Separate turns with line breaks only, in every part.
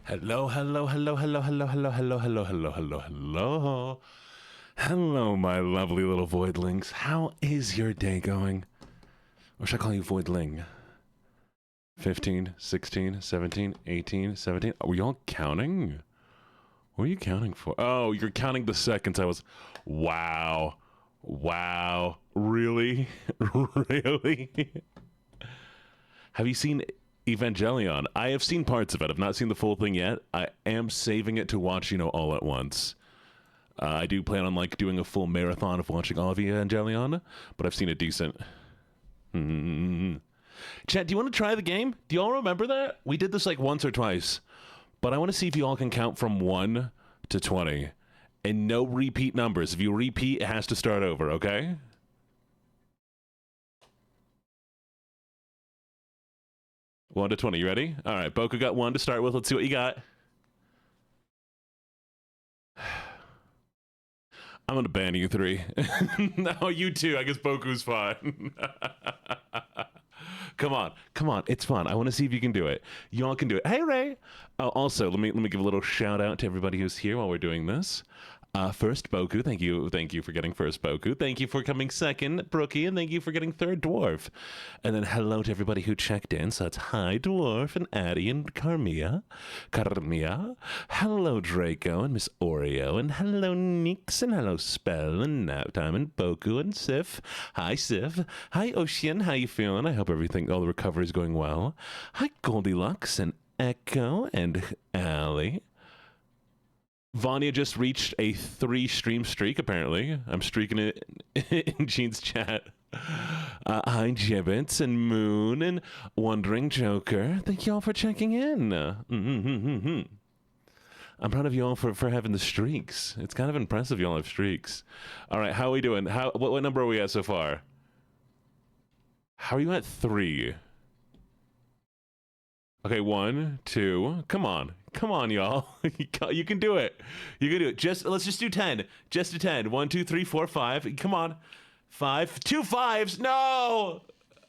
Hello, hello, hello, hello, hello, hello, hello, hello, hello, hello, hello. Hello, my lovely little voidlings. How is your day going? Or should I call you voidling? 15, 16, 17, 18, 17. Were you all counting? What are you counting for? Oh, you're counting the seconds I was... Wow. Wow. Really? Really? Have you seen Evangelion? I have seen parts of it. I've not seen the full thing yet. I am saving it to watch, all at once. I do plan on, doing a full marathon of watching all of Evangelion, but I've seen a decent... Chat, do you want to try the game? Do you all remember that? We did this, once or twice. But I want to see if you all can count from 1 to 20. And no repeat numbers. If you repeat, it has to start over, okay? One to 20. You ready? All right, Boku got 1 to start with. Let's see what you got. I'm going to ban you 3. No, you 2. I guess Boku's fine. Come on. It's fun. I want to see if you can do it. Y'all can do it. Hey, Ray. Also, let me give a little shout out to everybody who's here while we're doing this. First, Boku. Thank you for getting first, Boku. Thank you for coming second, Brookie, and thank you for getting third, Dwarf. And then hello to everybody who checked in. So that's hi, Dwarf, and Addie, and Carmia. Hello, Draco, and Miss Oreo, and hello, Nix, and hello, Spell, and Naptime, and Boku, and Sif. Hi, Sif. Hi, Ocean. How you feeling? I hope all the recovery is going well. Hi, Goldilocks, and Echo, and Allie. Vanya just reached a 3-stream streak, apparently. I'm streaking it in Gene's chat. Hi, Gibbets and Moon and Wandering Joker. Thank you all for checking in. I'm proud of you all for having the streaks. It's kind of impressive you all have streaks. All right, how are we doing? What number are we at so far? How are you at 3? Okay, 1, 2. Come on, y'all. You can do it. You can do it. Let's just do 10. Just do 10. 1, 2, 3, 4, 5. Come on. 5. 2 5s. No.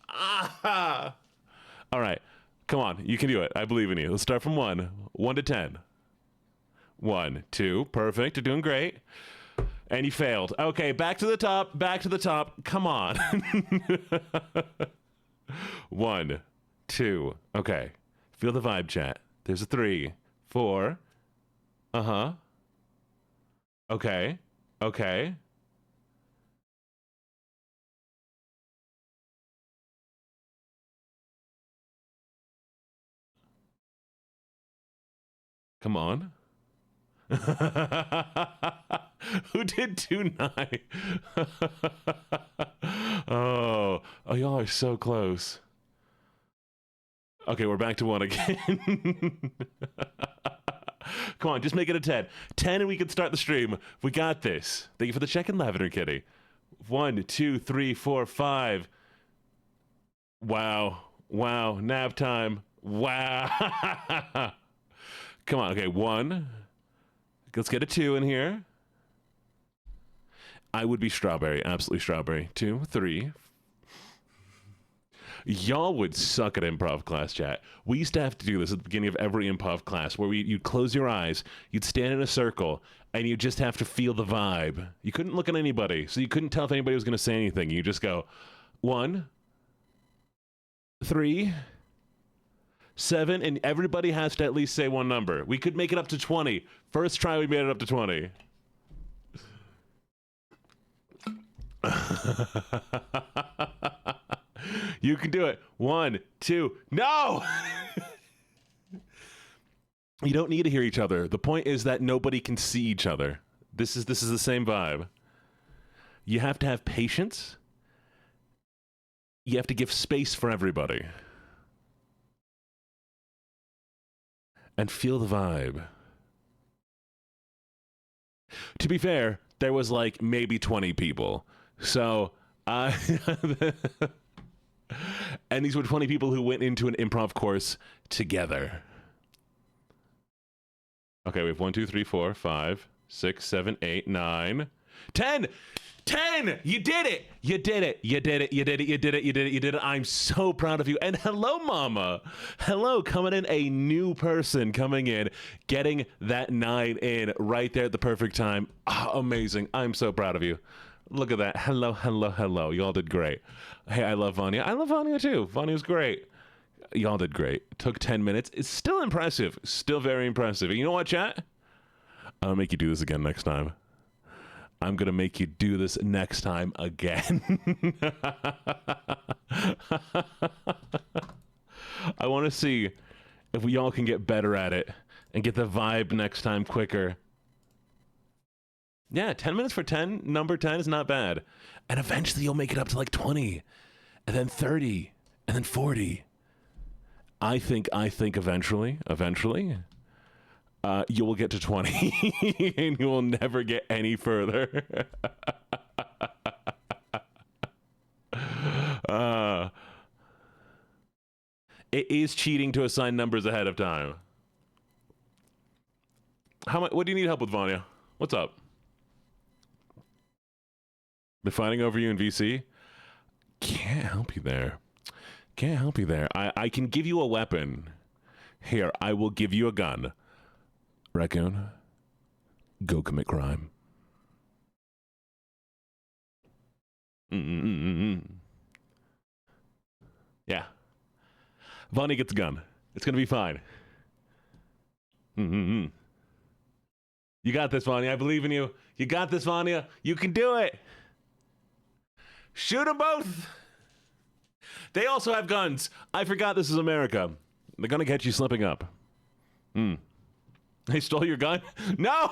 Ah. All right. Come on. You can do it. I believe in you. Let's start from 1. 1 to 10. 1, 2. Perfect. You're doing great. And you failed. Okay, back to the top. Back to the top. Come on. 1, 2. Okay. Feel the vibe, chat. There's a 3, 4. Uh-huh. Okay. Come on. Who did 2 9? Oh, y'all are so close. Okay, we're back to 1 again. Come on, just make it a 10. 10 and we can start the stream. We got this. Thank you for the check-in, Lavender Kitty. 1, 2, 3, 4, 5. Wow. Nap time. Wow. Come on. Okay, 1. Let's get a 2 in here. I would be strawberry. Absolutely strawberry. 2, 3. Y'all would suck at improv class, chat. We used to have to do this at the beginning of every improv class where you'd close your eyes, you'd stand in a circle, and you just have to feel the vibe. You couldn't look at anybody, so you couldn't tell if anybody was going to say anything. You just go, 1, 3, 7, and everybody has to at least say one number. We could make it up to 20. First try, we made it up to 20. You can do it. 1, 2. No! You don't need to hear each other. The point is that nobody can see each other. This is the same vibe. You have to have patience. You have to give space for everybody. And feel the vibe. To be fair, there was maybe 20 people. So, and these were 20 people who went into an improv course together. Okay, we have 1, 2, 3, 4, 5, 6, 7, 8, 9. 10. 10. You did it. You did it. You did it. You did it. You did it. You did it. You did it. I'm so proud of you. And hello, Mama. Hello, coming in, a new person coming in, getting that 9 in right there at the perfect time. Oh, amazing. I'm so proud of you. Look at that. Hello, hello, hello. Y'all did great. Hey, I love Vanya. I love Vanya too. Vanya's great. Y'all did great. Took 10 minutes. It's still impressive. Still very impressive. And you know what, chat? I'll make you do this again next time. I'm going to make you do this next time again. I want to see if we all can get better at it and get the vibe next time quicker. Yeah, 10 minutes for 10, number 10 is not bad. And eventually you'll make it up to like 20, and then 30, and then 40. I think eventually, you will get to 20 and you will never get any further. It is cheating to assign numbers ahead of time. What do you need help with, Vanya? What's up? They're fighting over you in VC? Can't help you there. Can't help you there. I can give you a weapon. Here, I will give you a gun. Raccoon, go commit crime. Yeah. Vonnie gets a gun. It's going to be fine. You got this, Vanya. I believe in you. You got this, Vanya. You can do it. Shoot them both. They also have guns. I forgot this is America. They're going to catch you slipping up. They stole your gun? No!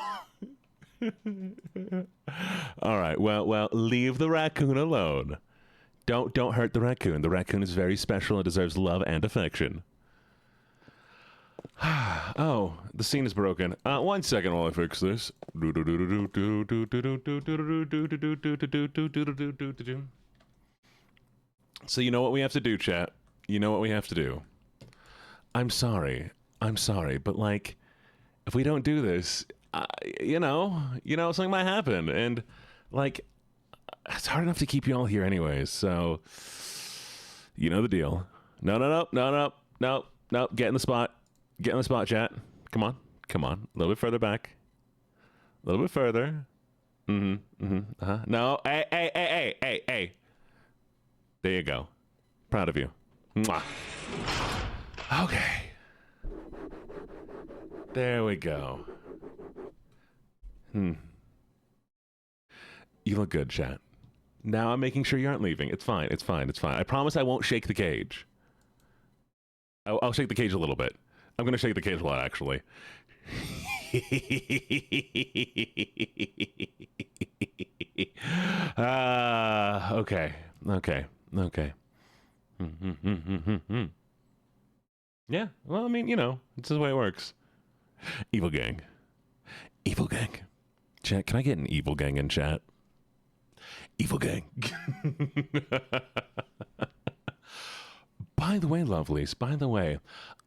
All right. Well, leave the raccoon alone. Don't hurt the raccoon. The raccoon is very special and deserves love and affection. Oh, the scene is broken. 1 second while I fix this. So you know what we have to do, chat? You know what we have to do? I'm sorry, but like, if we don't do this, you know, something might happen, and like, it's hard enough to keep you all here anyways. So, you know the deal. No. Get in the spot, chat. Come on. A little bit further back. A little bit further. No. Hey. There you go. Proud of you. Mwah. Okay. There we go. You look good, chat. Now I'm making sure you aren't leaving. It's fine. I promise I won't shake the cage. I'll shake the cage a little bit. I'm going to shake the cage a lot, actually. Okay. Yeah, well, I mean, it's the way it works. Evil gang. Chat, can I get an evil gang in chat? Evil gang. By the way, lovelies,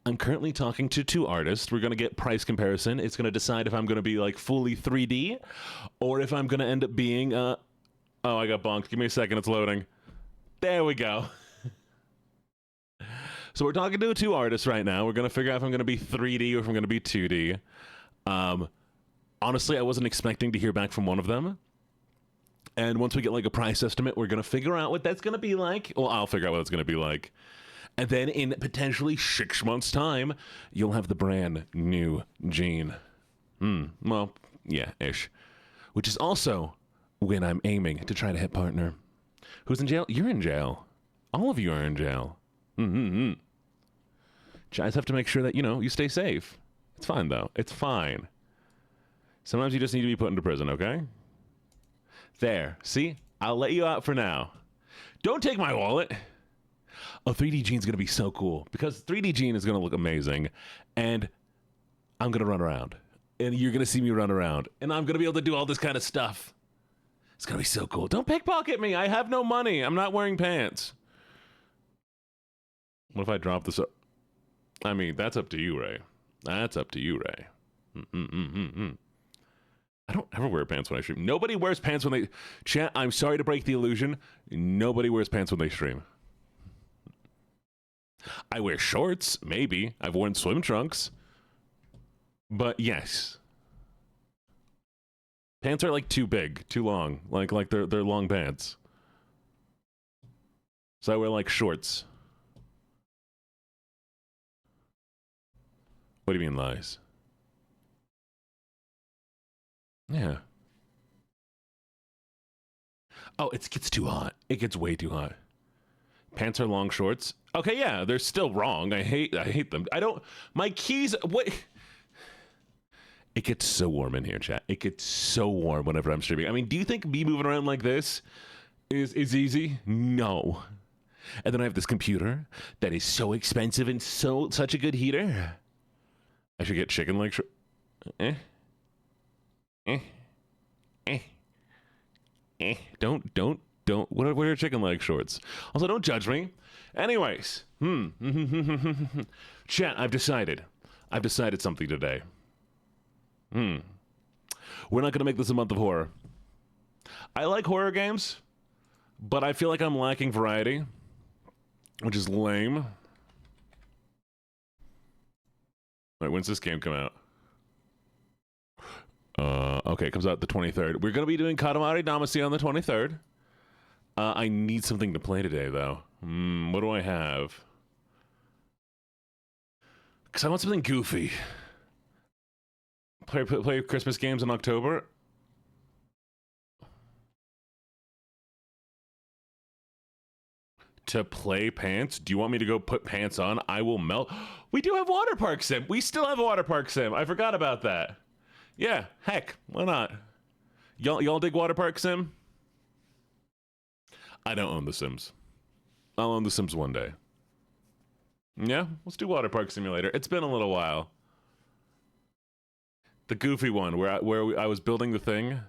I'm currently talking to 2 artists. We're going to get price comparison. It's going to decide if I'm going to be like fully 3D or if I'm going to end up being, oh, I got bonked. Give me a second. It's loading. There we go. So we're talking to 2 artists right now. We're going to figure out if I'm going to be 3D or if I'm going to be 2D. Honestly, I wasn't expecting to hear back from one of them. And once we get like a price estimate, we're going to figure out what that's going to be like. Well, I'll figure out what it's going to be like. And then in potentially 6 months' time, you'll have the brand new Gene. Well, yeah, ish. Which is also when I'm aiming to try to hit partner. Who's in jail? You're in jail. All of you are in jail. Guys have to make sure that, you stay safe. It's fine, though. It's fine. Sometimes you just need to be put into prison, okay? There. See? I'll let you out for now. Don't take my wallet. Oh, 3D Gene's going to be so cool because 3D Gene is going to look amazing, and I'm going to run around, and you're going to see me run around, and I'm going to be able to do all this kind of stuff. It's going to be so cool. Don't pickpocket me. I have no money. I'm not wearing pants. What if I drop this up? I mean, that's up to you, Ray. That's up to you, Ray. I don't ever wear pants when I stream. Nobody wears pants when they... Chat, I'm sorry to break the illusion. Nobody wears pants when they stream. I wear shorts, maybe. I've worn swim trunks. But yes. Pants are like too big, too long. Like they're long pants. So I wear like shorts. What do you mean lies? Yeah. Oh, it gets too hot. It gets way too hot. Pants are long shorts. Okay, yeah, they're still wrong. I hate them. I don't... My keys... What... It gets so warm in here, chat. It gets so warm whenever I'm streaming. I mean, do you think me moving around like this is easy? No. And then I have this computer that is so expensive and such a good heater. I should get chicken leg shorts. Don't. What are your chicken leg shorts? Also, don't judge me. Anyways, chat, I've decided something today. We're not gonna make this a month of horror. I like horror games, but I feel like I'm lacking variety, which is lame. Wait, when's this game come out? Okay, it comes out the 23rd. We're gonna be doing Katamari Damacy on the 23rd. I need something to play today, though. What do I have? Because I want something goofy. Play Christmas games in October. To play pants? Do you want me to go put pants on? I will melt. We do have Waterpark Sim. We still have a Waterpark Sim. I forgot about that. Yeah, heck, why not? Y'all dig Waterpark Sim? I don't own The Sims. I'll own The Sims one day. Yeah, let's do Waterpark Simulator. It's been a little while. The goofy one where I was building the thing.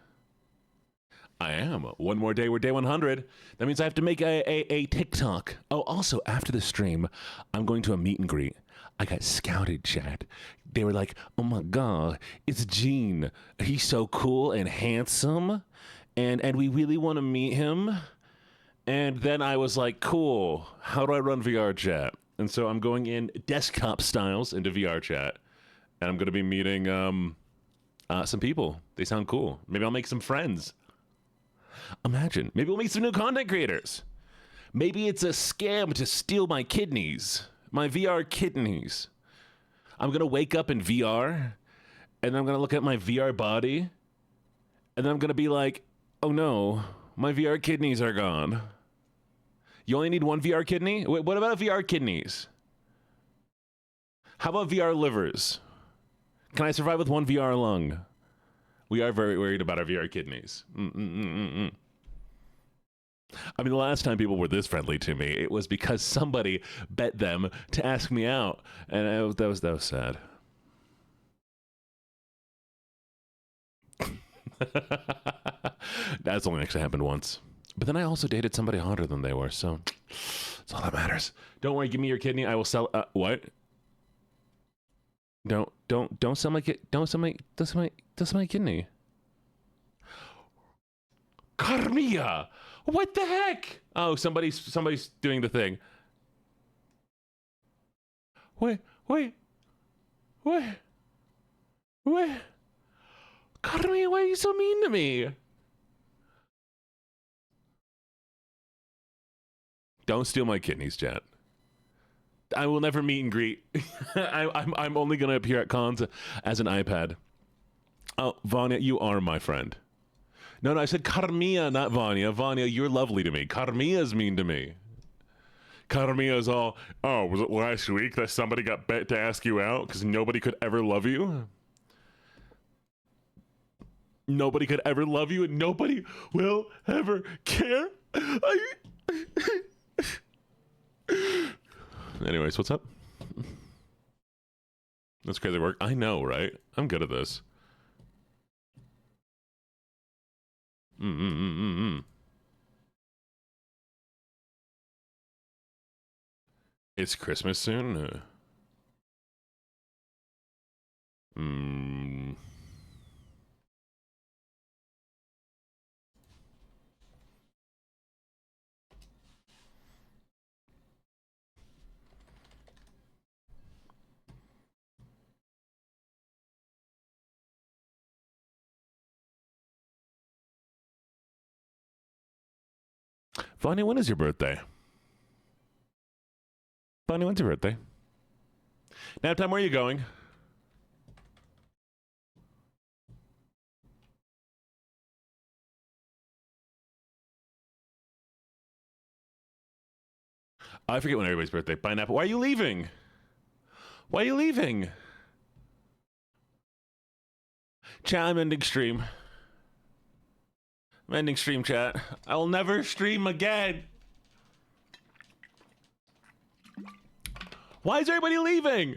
I am. One more day, we're day 100. That means I have to make a TikTok. Oh, also, after the stream, I'm going to a meet and greet. I got scouted, chat. They were like, oh my god, it's Gene. He's so cool and handsome. And we really want to meet him. And then I was like, cool, how do I run VR chat? And so I'm going in desktop styles into VR chat. And I'm going to be meeting some people. They sound cool. Maybe I'll make some friends. Imagine. Maybe we'll meet some new content creators. Maybe it's a scam to steal my kidneys. My VR kidneys. I'm going to wake up in VR. And I'm going to look at my VR body. And then I'm going to be like, oh no, my VR kidneys are gone. You only need one VR kidney? Wait, what about VR kidneys? How about VR livers? Can I survive with one VR lung? We are very worried about our VR kidneys. I mean, the last time people were this friendly to me, it was because somebody bet them to ask me out. And that was sad. That's only actually happened once. But then I also dated somebody hotter than they were, so that's all that matters. Don't worry, give me your kidney. I will sell. What? Don't sell my kidney. Carmilla, what the heck? Oh, somebody's doing the thing. Wait. Carmilla, why are you so mean to me? Don't steal my kidneys, chat. I will never meet and greet. I'm only gonna appear at cons as an iPad. Oh, Vanya, you are my friend. No, I said Carmilla, not Vanya. Vanya, you're lovely to me. Carmilla's mean to me. Carmilla's all, oh, was it last week that somebody got bet to ask you out because nobody could ever love you? Nobody could ever love you and nobody will ever care? Anyways, what's up? That's crazy work. I know, right? I'm good at this. It's Christmas soon? Vanya, when is your birthday? Vanya, when's your birthday? Nap time, where are you going? I forget when everybody's birthday. Bye, Nap. Why are you leaving? Why are you leaving? Chat, I'm ending stream. I'm ending stream, chat. I will never stream again. Why is everybody leaving?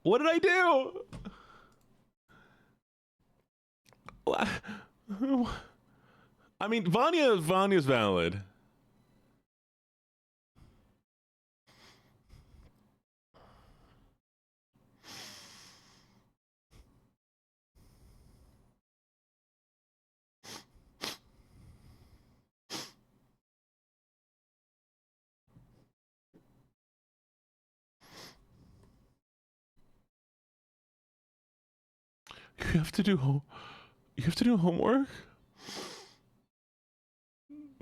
What did I do? I mean, Vanya's valid. You have to do homework?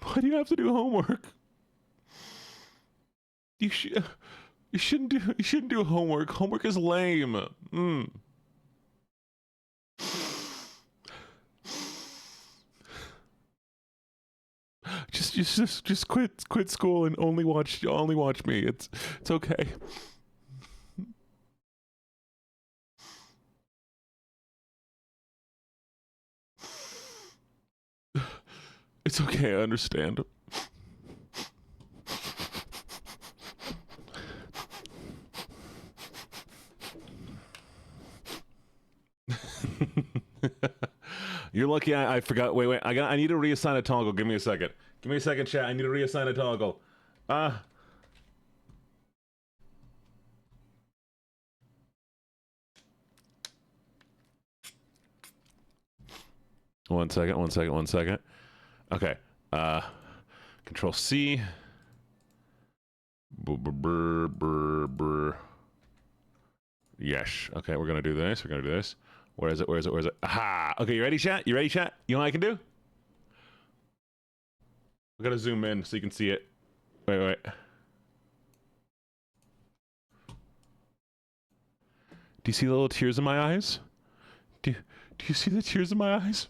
Why do you have to do homework? You shouldn't do homework. Homework is lame. Just quit school and only watch me. It's okay. It's okay, I understand. You're lucky I forgot. Wait. I need to reassign a toggle. Give me a second. Give me a second, chat. I need to reassign a toggle. One second. Okay. Control C. Yes. Okay, we're gonna do this. Where is it? Aha! Okay, you ready, chat? You know what I can do? We gotta zoom in so you can see it. Wait. Do you see the little tears in my eyes? Do you see the tears in my eyes?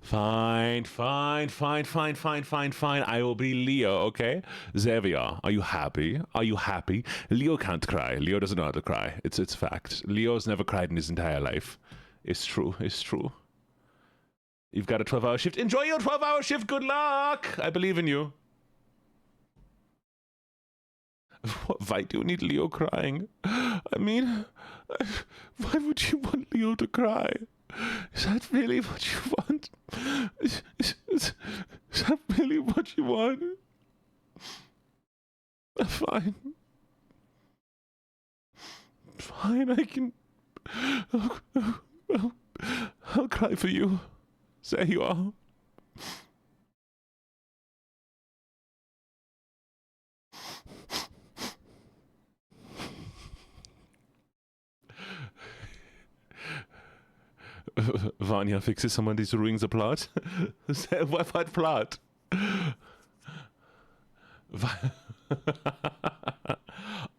Fine. I will be Leo, okay? Xavier, are you happy? Leo can't cry. Leo doesn't know how to cry. It's fact. Leo's never cried in his entire life. It's true. You've got a 12-hour shift. Enjoy your 12-hour shift. Good luck. I believe in you. Why do you need Leo crying? I mean, why would you want Leo to cry? Is that really what you want? Is that really what you want? Fine, I can... I'll cry for you. There you are. Vanya fixes someone who's ruining the plot. What plot?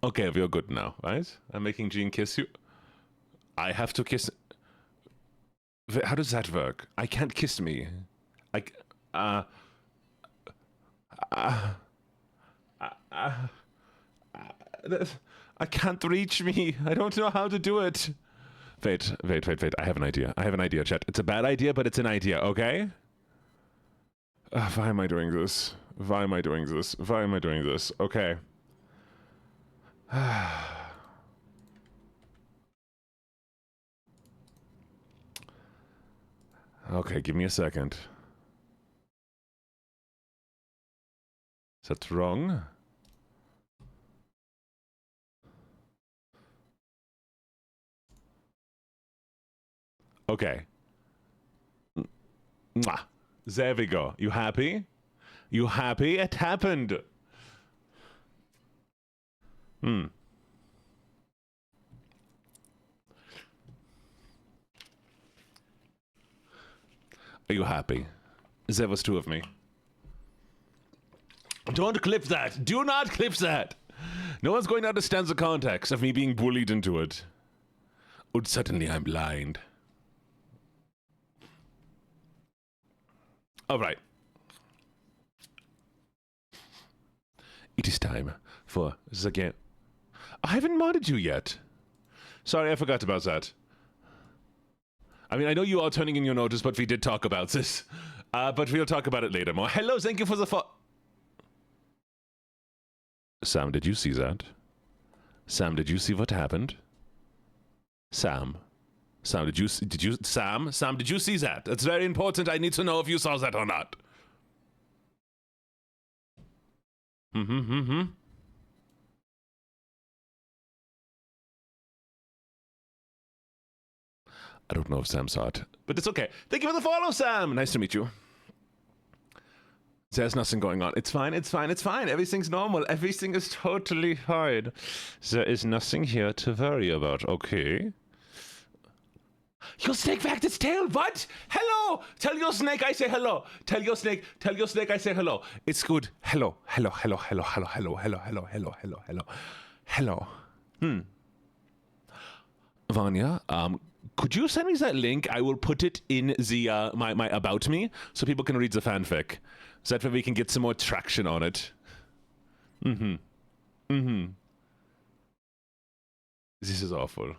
Okay, we're good now, right? I'm making Jean kiss you. I have to kiss... How does that work? I can't kiss me. I can't reach me. I don't know how to do it. Wait. I have an idea, chat. It's a bad idea, but it's an idea, okay? Why am I doing this? Okay. Okay, give me a second. Is that wrong? Okay. Mwah. There we go. You happy? It happened. Hmm. Are you happy? There was two of me. Don't clip that. Do not clip that. No one's going to understand the context of me being bullied into it. And suddenly I'm blind. All right. It is time for the game. I haven't modded you yet. Sorry, I forgot about that. I mean, I know you are turning in your notice, but we did talk about this. But we'll talk about it later more. Hello, thank you for the Sam, did you see that? Sam, did you see what happened? Sam, did you Sam, did you see that? That's very important. I need to know if you saw that or not. I don't know if Sam saw it, but it's okay. Thank you for the follow, Sam. Nice to meet you. There's nothing going on. It's fine. It's fine. It's fine. Everything's normal. Everything is totally fine. There is nothing here to worry about. Okay. Your snake wagged its tail. What? Hello. Tell your snake I say hello. Tell your snake I say hello. It's good. Hello. Hello. Hello. Hello. Hello. Hello. Hello. Hello. Hello. Hello. Hello. Hello. Vanya, could you send me that link? I will put it in the my about me so people can read the fanfic. So that way we can get some more traction on it. This is awful.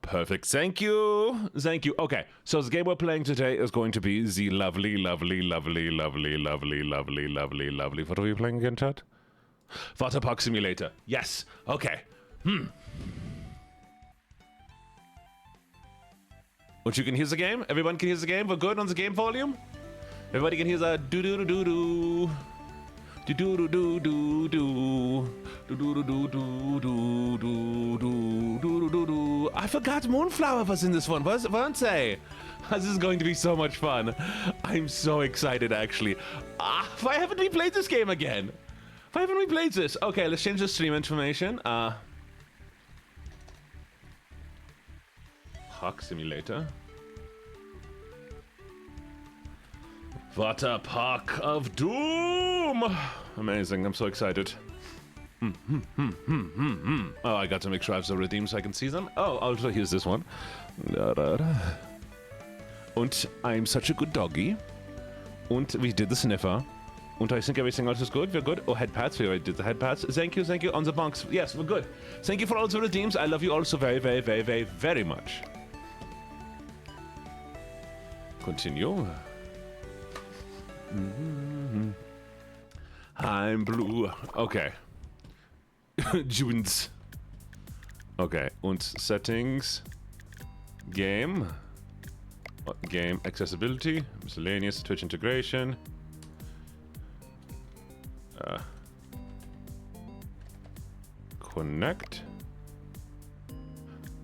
Perfect. Thank you. Thank you. Okay, so the game we're playing today is going to be the lovely. What are we playing again, chat? Waterpark Simulator. Yes. Okay. But you can hear the game? Everyone can hear the game? We're good on the game volume? Everybody can hear the do-do-do-do-do. Do-do-do-do-do-do. Do-do-do-do-do-do-do-do-do-do. I forgot Moonflower was in this one, weren't they? This is going to be so much fun. I'm so excited, actually. Why haven't we played this game again? Why haven't we played this? Okay, let's change the stream information. Park Simulator. Waterpark of Doom! Amazing, I'm so excited. Oh, I got to make sure I have the redeem so I can see them. Oh, also here's this one. Und I'm such a good doggy. Und we did the sniffer. Und I think everything else is good. We're good. Oh, head pats. We already did the head pats. Thank you on the bunks. Yes, we're good. Thank you for all the redeems. I love you all so very, very, very, very, very much. Continue. I'm blue. Okay. Junes. Okay. Und settings. Game. Game accessibility. Miscellaneous. Twitch integration. Connect.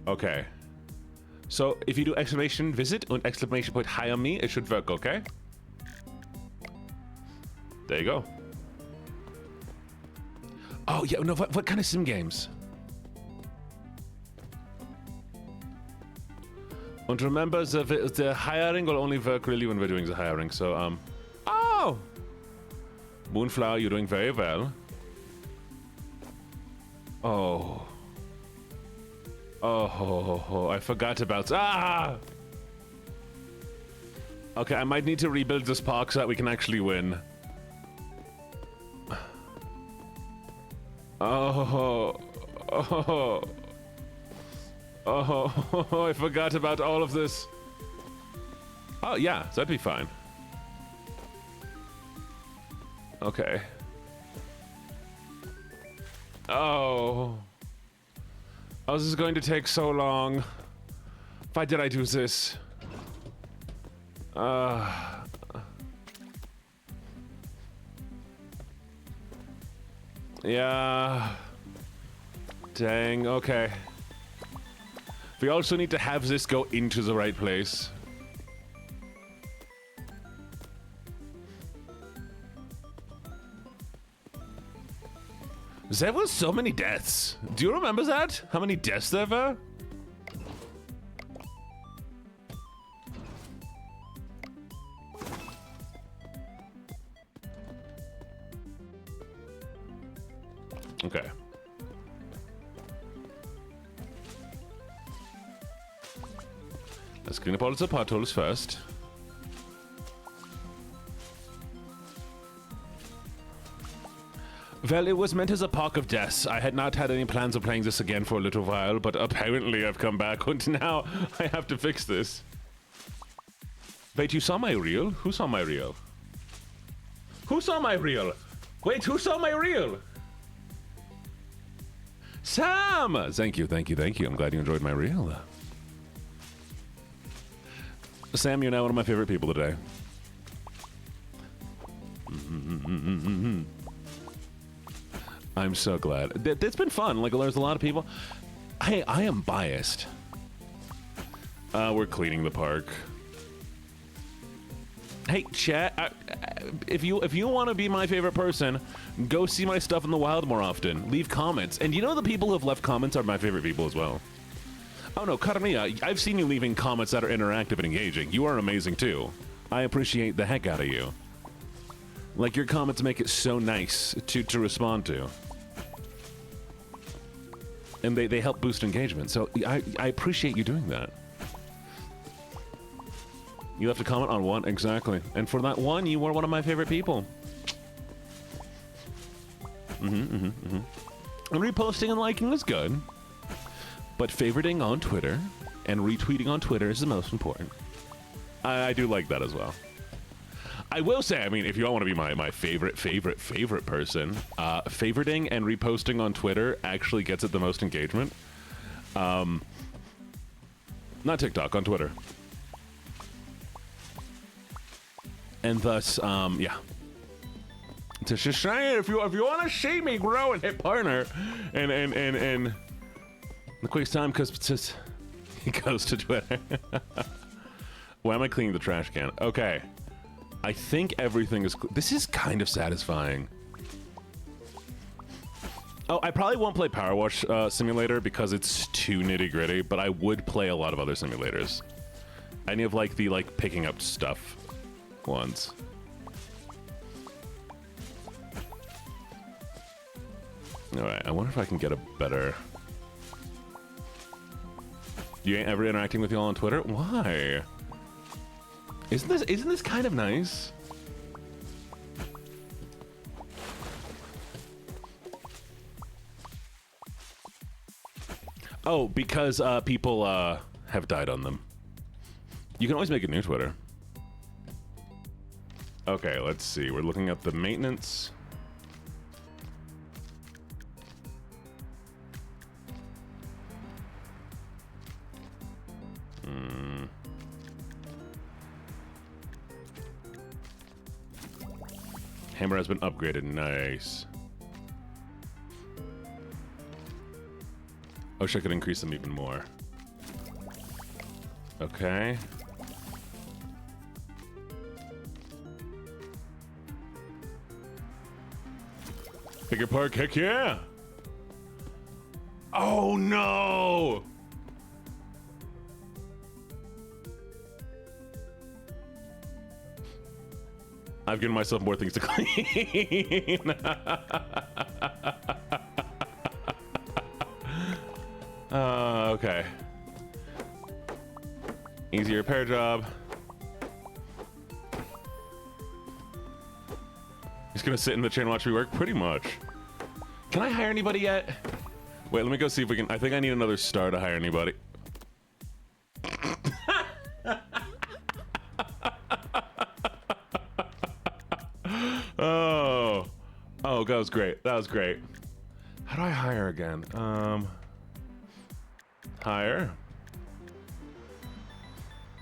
Okay. So if you do exclamation visit and exclamation point hire me, it should work, okay? There you go. Oh yeah, no, what kind of sim games? And remember, the hiring will only work really when we're doing the hiring, so, oh! Moonflower, you're doing very well. Oh. Oh, I forgot about... Okay, I might need to rebuild this park so that we can actually win. Oh, I forgot about all of this. Oh, yeah, that'd be fine. Okay. Oh, this is going to take so long. Why did I do this? Yeah. Dang, okay. We also need to have this go into the right place. There was so many deaths. Do you remember that? How many deaths there were? Okay. Let's clean up all the potholes first. Well, it was meant as a park of deaths. I had not had any plans of playing this again for a little while, but apparently I've come back and now I have to fix this. Wait, you saw my reel? Who saw my reel? Who saw my reel? Wait, who saw my reel? Sam! Thank you, thank you, thank you. I'm glad you enjoyed my reel. Sam, you're now one of my favorite people today. I'm so glad. It's been fun. Like, there's a lot of people. Hey, I am biased. We're cleaning the park. Hey, chat. If you want to be my favorite person, go see my stuff in the wild more often. Leave comments. And you know the people who have left comments are my favorite people as well. Oh no, Karamia, I've seen you leaving comments that are interactive and engaging. You are amazing too. I appreciate the heck out of you. Like, your comments make it so nice to respond to. And they help boost engagement. So I appreciate you doing that. You left a comment on one, exactly. And for that one, you were one of my favorite people. And reposting and liking is good. But favoriting on Twitter and retweeting on Twitter is the most important. I do like that as well. I will say, I mean, if you all want to be my favorite person, favoriting and reposting on Twitter actually gets it the most engagement. Not TikTok, on Twitter. And thus, yeah. To Shashaya, if you want to see me grow and hit partner, and the quickest time, because he goes to Twitter. Why am I cleaning the trash can? Okay. I think everything is... This is kind of satisfying. Oh, I probably won't play Power Wash Simulator because it's too nitty-gritty, but I would play a lot of other simulators. Any of, like, the, like, picking up stuff ones. Alright, I wonder if I can get a better... You ain't ever interacting with y'all on Twitter? Why? Isn't this kind of nice? Oh, because people have died on them. You can always make a new Twitter. Okay, let's see. We're looking at the maintenance. Hammer has been upgraded. Nice. I wish I could increase them even more. Okay. Bigger park, heck yeah! Oh no! I've given myself more things to clean. Okay. Easy repair job. Just gonna sit in the chair and watch me work? Pretty much. Can I hire anybody yet? Wait, let me go see if we can. I think I need another star to hire anybody. Oh, that was great. That was great. How do I hire again? Hire.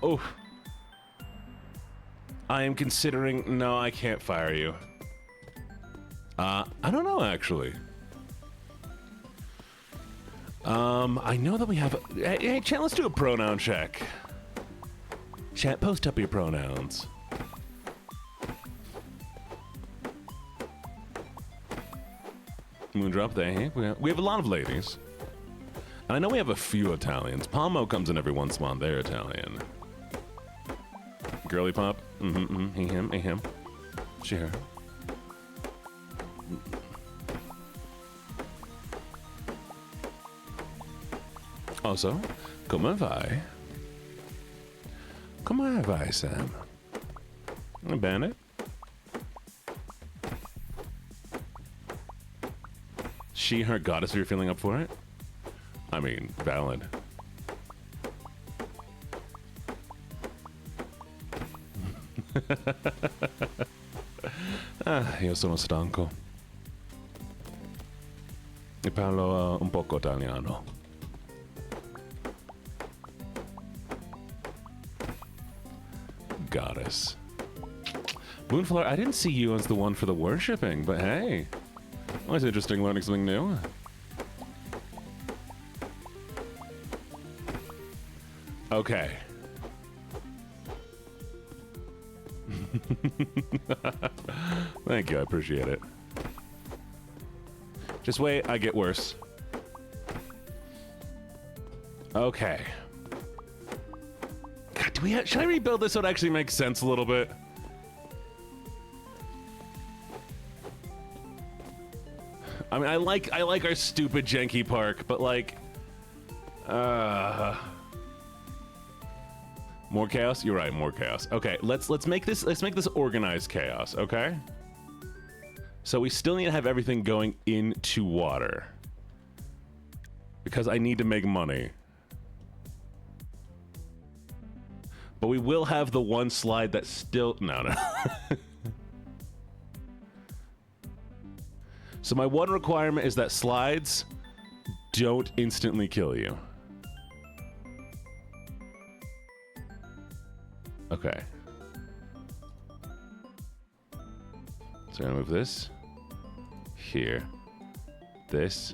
Oh. I am considering... No, I can't fire you. I don't know, actually. I know that we have... Hey, chat, let's do a pronoun check. Chat, post up your pronouns. Moondrop. We have a lot of ladies. And I know we have a few Italians. Palmo comes in every once in a while. They're Italian. Girly pop. He, him. She, her. Also, come vai? Come vai, Sam? Bandit? She, her goddess, if you're feeling up for it? I mean, valid. Io sono stanco. E parlo un poco italiano. Goddess. Moonflower, I didn't see you as the one for the worshipping, but hey. Always interesting learning something new. Okay. Thank you, I appreciate it. Just wait, I get worse. Okay. God, should I rebuild this so it actually makes sense a little bit? I mean, I like our stupid janky park, but like, more chaos? You're right, more chaos. Okay, let's make this organized chaos, okay? So we still need to have everything going into water. Because I need to make money. But we will have the one slide that still... No. So my one requirement is that slides don't instantly kill you. Okay. So I'm gonna move this. Here. This.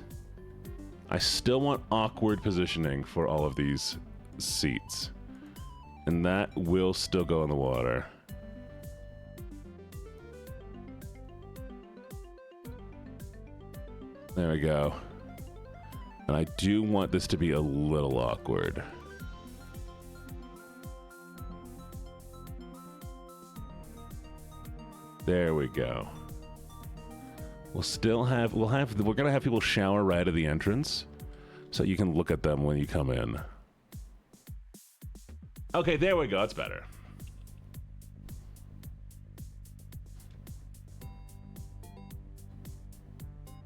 I still want awkward positioning for all of these seats. And that will still go in the water. There we go. And I do want this to be a little awkward. There we go. We're gonna have people shower right at the entrance, so you can look at them when you come in. Okay, there we go, that's better.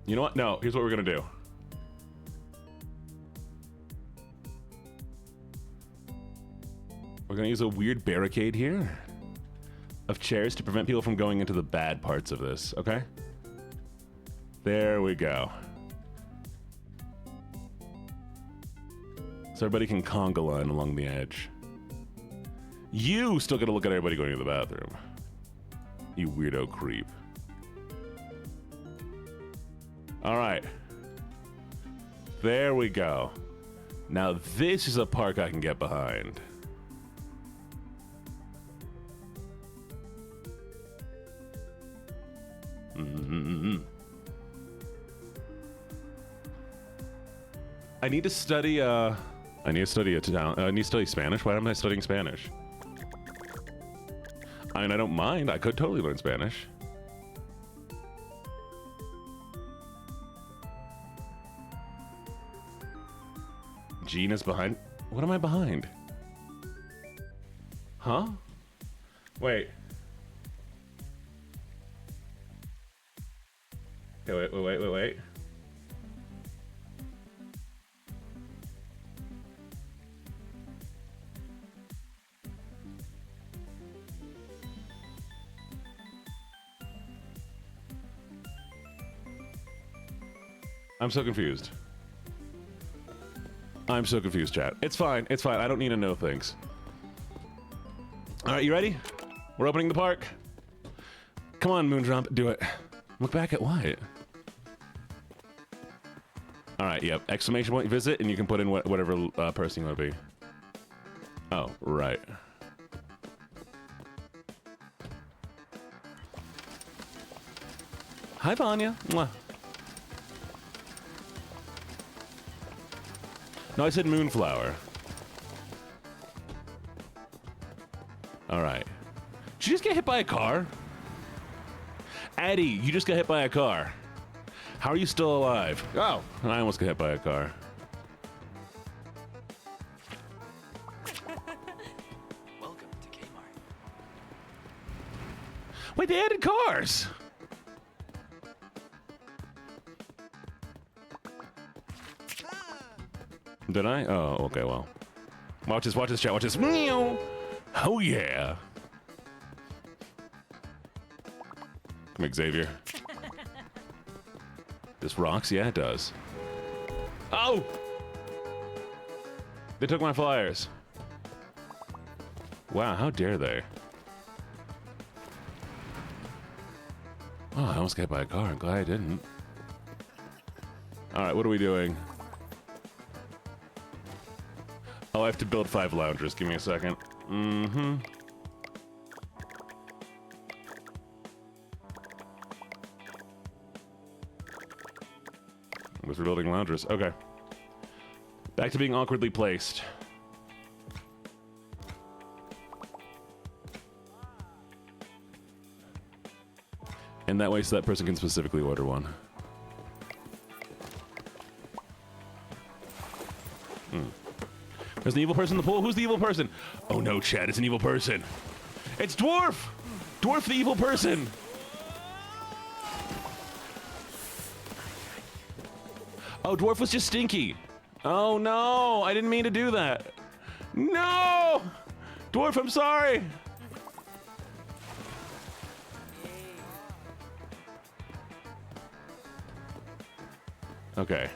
You know what? No, here's what we're gonna do. We're gonna use a weird barricade here of chairs to prevent people from going into the bad parts of this, okay? There we go. So everybody can conga line along the edge. You still gotta look at everybody going to the bathroom. You weirdo creep. All right. There we go. Now this is a park I can get behind. I need to study Spanish. Why am I studying Spanish? I mean, I don't mind. I could totally learn Spanish. Gina's behind. What am I behind? Huh? Wait. Okay, wait. I'm so confused. I'm so confused, chat. It's fine. It's fine. I don't need to know things. All right, you ready? We're opening the park. Come on, Moondrop. Do it. Look back at what? All right, yep. Exclamation point visit, and you can put in whatever person you want to be. Oh, right. Hi, Vanya. Mwah. No, I said moonflower. All right. Did you just get hit by a car? Eddie, you just got hit by a car. How are you still alive? Oh, I almost got hit by a car.
Welcome to Kmart.
Wait, they added cars. Did I? Oh, okay, well. Watch this, chat, watch this. Meow. Oh, yeah. Come here, Xavier. This rocks? Yeah, it does. Oh! They took my flyers. Wow, how dare they? Oh, I almost got hit by a car. I'm glad I didn't. Alright, what are we doing? Oh, I have to build 5 loungers. Give me a second. Mm-hmm. I was rebuilding loungers. Okay. Back to being awkwardly placed. And that way so that person can specifically order one. There's an evil person in the pool. Who's the evil person? Oh no, Chad, it's an evil person. It's Dwarf! Dwarf the evil person! Oh, Dwarf was just stinky. Oh no, I didn't mean to do that. No! Dwarf, I'm sorry! Okay.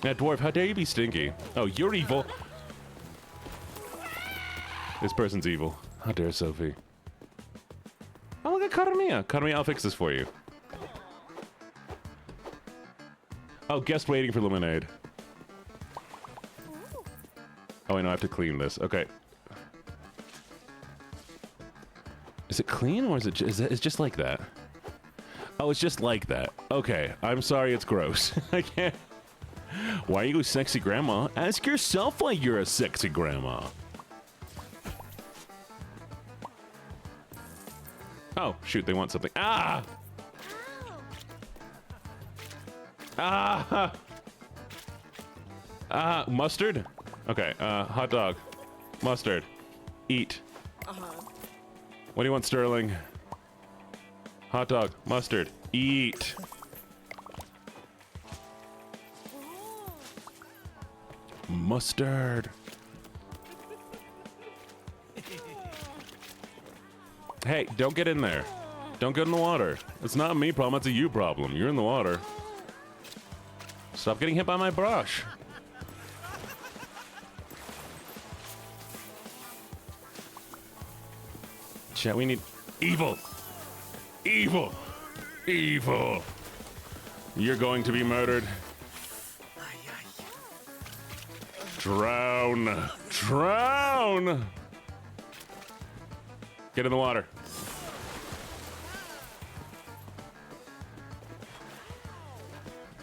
Yeah, Dwarf, how dare you be stinky? Oh, you're evil. This person's evil. How dare Sophie? Oh, look at Karamia. Karamia, I'll fix this for you. Oh, guest waiting for lemonade. Oh, I know, I have to clean this. Okay. Is it clean or is it it's just like that? Oh, it's just like that. Okay, I'm sorry it's gross. I can't. Why are you sexy grandma? Ask yourself why you're a sexy grandma. Oh, shoot, they want something. Ah! Ah! Ah, mustard? Okay, hot dog. Mustard. Eat. What do you want, Sterling? Hot dog. Mustard. Eat. Mustard. Hey, don't get in there. Don't get in the water. It's not a me problem, it's a you problem. You're in the water. Stop getting hit by my brush. Chat, we need evil. Evil. Evil. You're going to be murdered. Drown. Drown. Get in the water.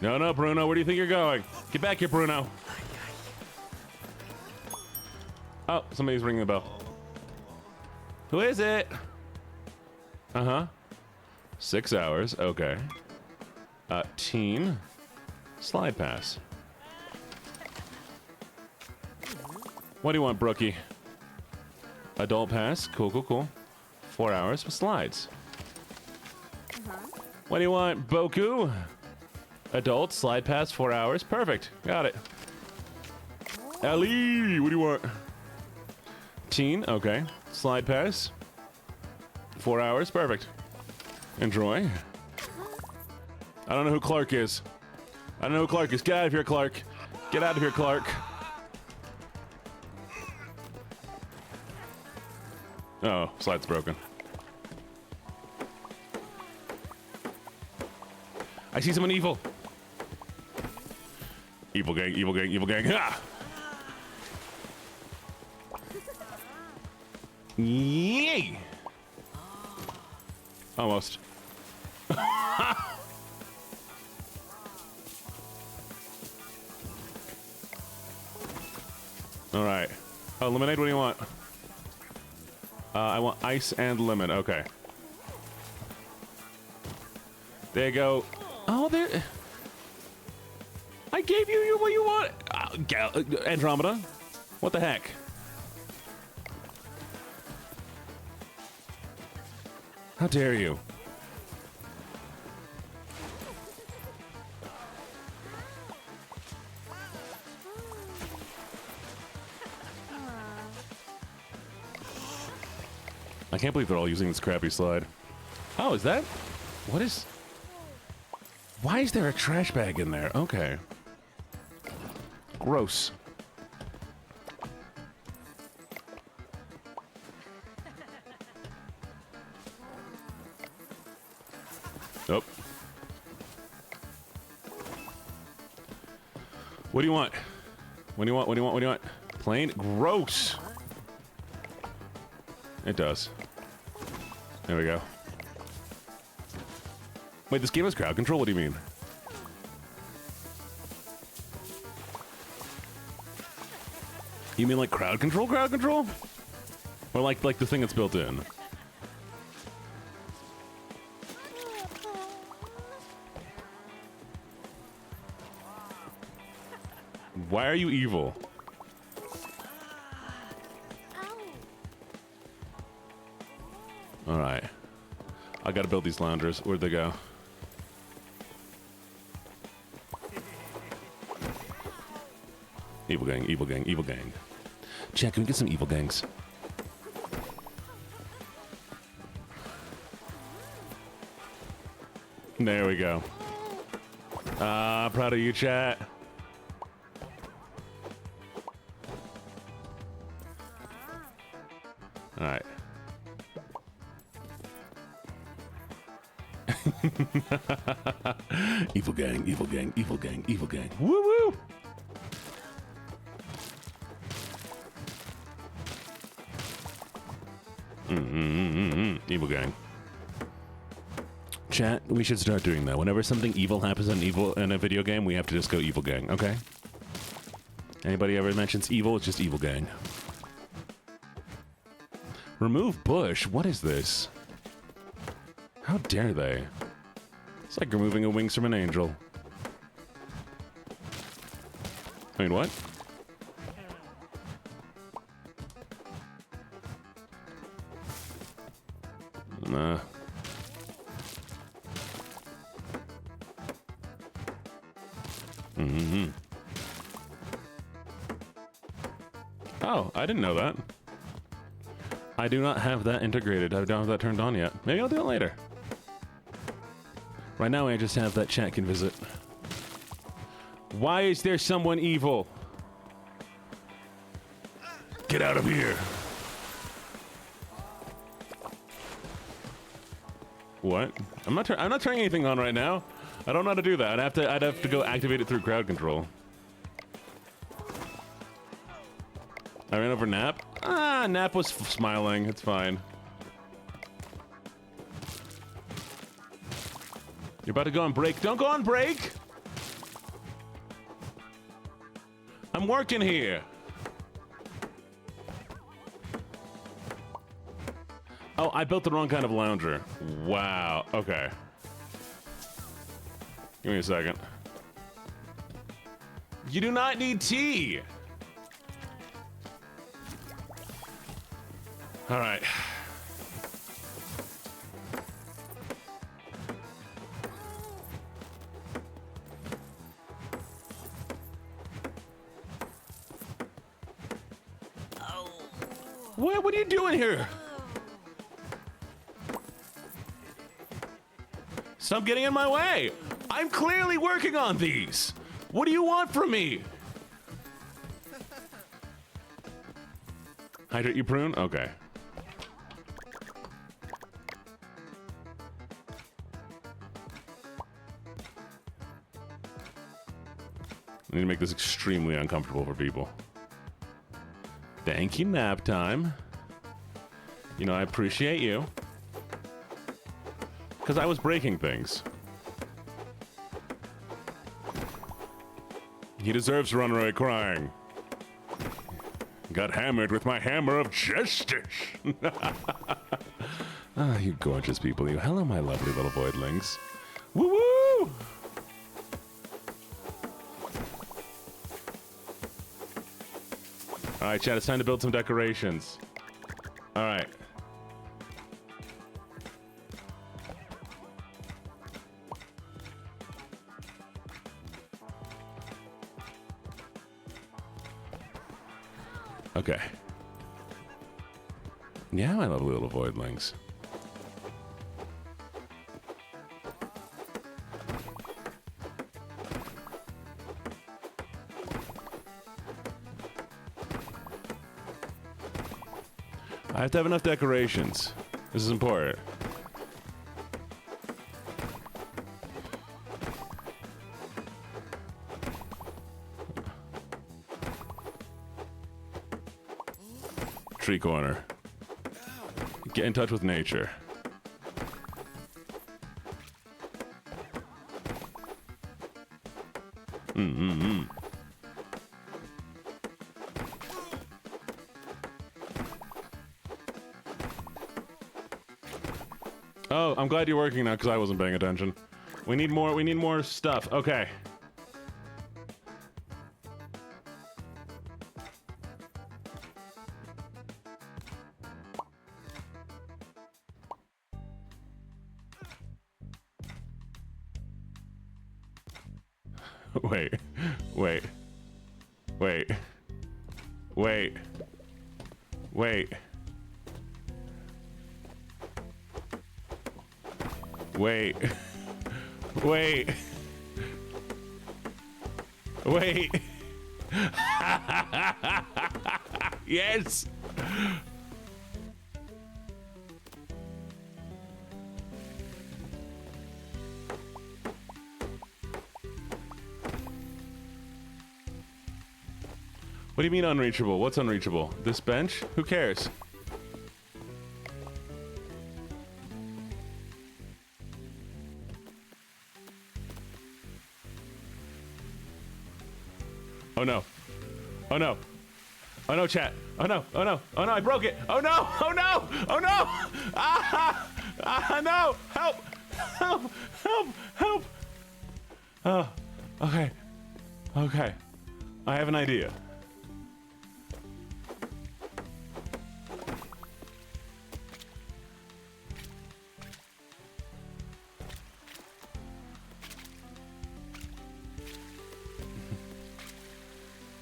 No, no, Bruno, where do you think you're going? Get back here, Bruno. Oh, somebody's ringing the bell. Who is it? Uh-huh. 6 hours, okay. Teen. Slide pass. What do you want, Brookie? Adult pass, cool, cool, cool. 4 hours with slides. What do you want, Boku? Adult, slide pass, 4 hours, perfect, got it. Ellie, what do you want? Teen, okay. Slide pass. 4 hours, perfect. Enjoy. I don't know who Clark is. I don't know who Clark is. Get out of here, Clark. Get out of here, Clark. Oh, slide's broken. I see someone evil. Evil gang, evil gang, evil gang. Ha! Yay! Almost. All right. Oh, lemonade, what do you want? I want ice and lemon. Okay. There you go. Oh, there. I gave you what you want. Andromeda. What the heck? How dare you? I can't believe they're all using this crappy slide. Oh, is that? What is... Why is there a trash bag in there? Okay. Gross. Oh. What do you want? What do you want? What do you want? What do you want? Plain? Gross. It does. There we go. Wait, this game has crowd control? What do you mean? You mean like crowd control? Crowd control? Or like the thing that's built in? Why are you evil? Alright. I gotta build these loungers. Where'd they go? Evil gang, evil gang, evil gang. Chat, can we get some evil gangs? There we go. Proud of you, chat. Alright. Evil gang, evil gang, evil gang, evil gang. Woo woo! Evil gang. Chat, we should start doing that. Whenever something evil happens in a video game, we have to just go evil gang, okay? Anybody ever mentions evil, it's just evil gang. Remove bush? What is this? How dare they? It's like removing a wings from an angel. I mean, what? Nah. Oh, I didn't know that. I do not have that integrated. I don't have that turned on yet. Maybe I'll do it later. Right now, I just have that chat can visit. Why is there someone evil? Get out of here. What? I'm not turning anything on right now. I don't know how to do that. I'd have to go activate it through crowd control. I ran over Nap. Ah, Nap was smiling. It's fine. You're about to go on break. Don't go on break! I'm working here. Oh, I built the wrong kind of lounger. Wow. Okay. Give me a second. You do not need tea! All right. What are you doing here? Stop getting in my way. I'm clearly working on these. What do you want from me? Hydrate you, prune? Okay. I need to make this extremely uncomfortable for people. Thank you, nap time. You know, I appreciate you. Because I was breaking things. He deserves to run away crying. Got hammered with my hammer of justice. Ah, you gorgeous people, you. Hello, my lovely little voidlings. Woo woo! All right, chat, it's time to build some decorations. All right. Okay. Yeah, my lovely little voidlings. I have to have enough decorations. This is important. Tree corner. Get in touch with nature. Oh, I'm glad you're working now because I wasn't paying attention. We need more stuff. Okay. Wait. Wait. Wait. Wait. Wait. Wait. Wait. Wait. Yes. What do you mean unreachable? What's unreachable? This bench? Who cares? Oh no. Oh no. Oh no, chat. Oh no. Oh no. Oh no, I broke it. Oh no. Oh no. Oh no. Ah! Ah, no. Help. Help. Help. Help. Oh. Okay. Okay. I have an idea.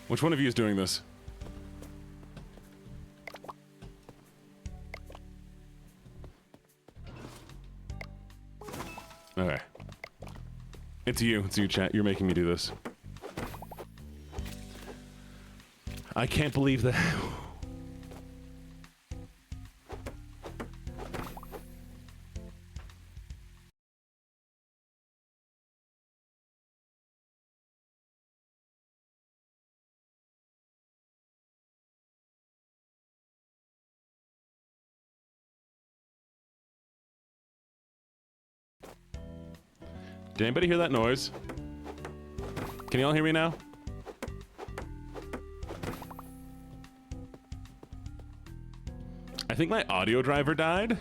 Which one of you is doing this? Okay. It's you, chat. You're making me do this. I can't believe that. Did anybody hear that noise? Can y'all hear me now? I think my audio driver died.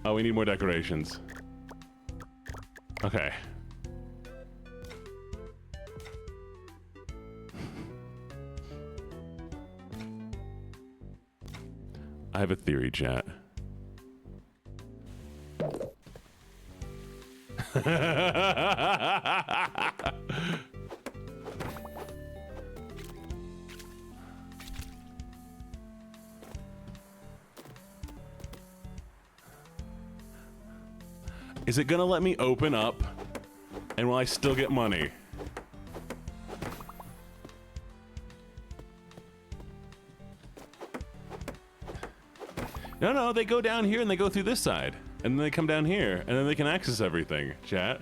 Oh, we need more decorations. Okay. I have a theory, chat. Is it gonna let me open up? And will I still get money? No, they go down here and they go through this side. And then they come down here, and then they can access everything, chat.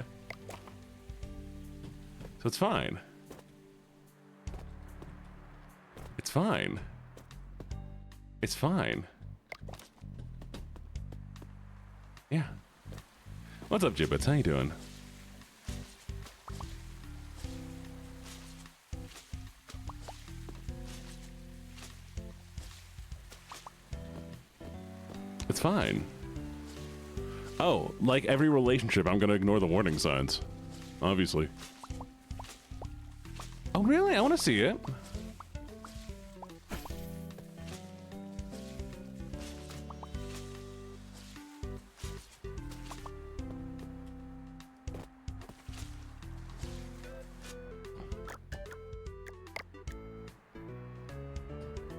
So it's fine. It's fine. It's fine. Yeah. What's up, Gibbets? How you doing? fine. Oh, like every relationship, I'm gonna ignore the warning signs. Obviously. Oh, really? I want to see it.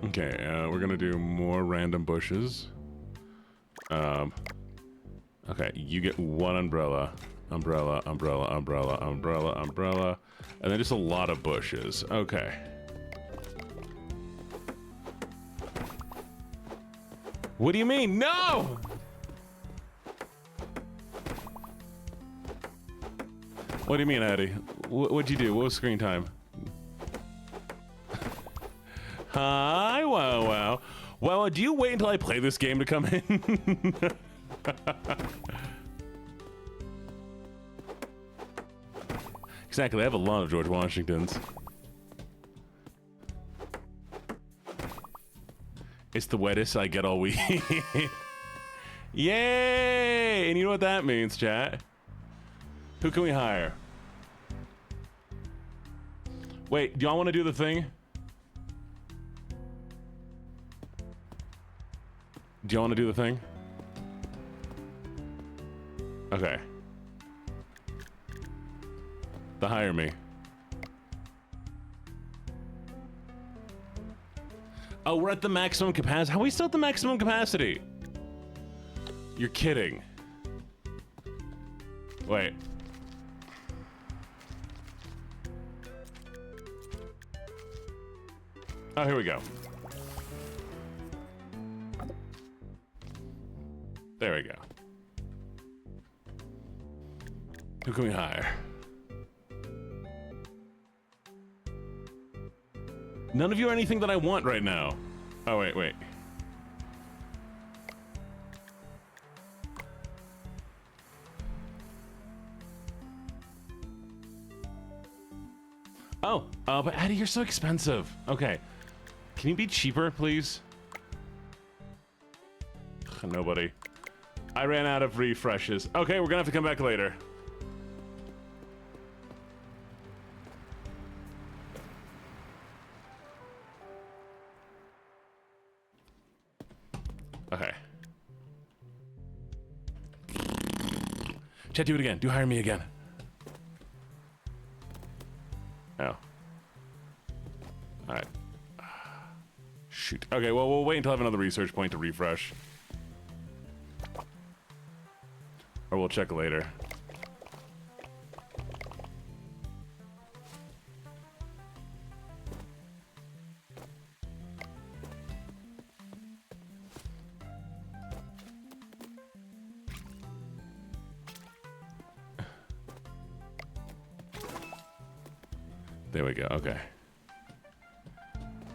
Okay, we're gonna do more random bushes. Okay, you get one umbrella, umbrella, umbrella, umbrella, umbrella, umbrella, and then just a lot of bushes. Okay. What do you mean? No! What do you mean, Eddie? What'd you do? What was screen time? Hi, wow, wow. Well, do you wait until I play this game to come in? Exactly, I have a lot of George Washingtons. It's the wettest I get all week. Yay! And you know what that means, chat? Who can we hire? Wait, do y'all want to do the thing? Do you want to do the thing? Okay. The hire me. Oh, we're at the maximum capacity. How are we still at the maximum capacity? You're kidding. Wait. Oh, here we go. There we go. Who can we hire? None of you are anything that I want right now. Oh, wait, wait. Oh, but Addie, you're so expensive. Okay. Can you be cheaper, please? Ugh, nobody. I ran out of refreshes. Okay, we're gonna have to come back later. Okay. Chat, do it again. Do hire me again. Oh. Alright. Shoot. Okay, well, we'll wait until I have another research point to refresh. Or we'll check later. There we go, okay.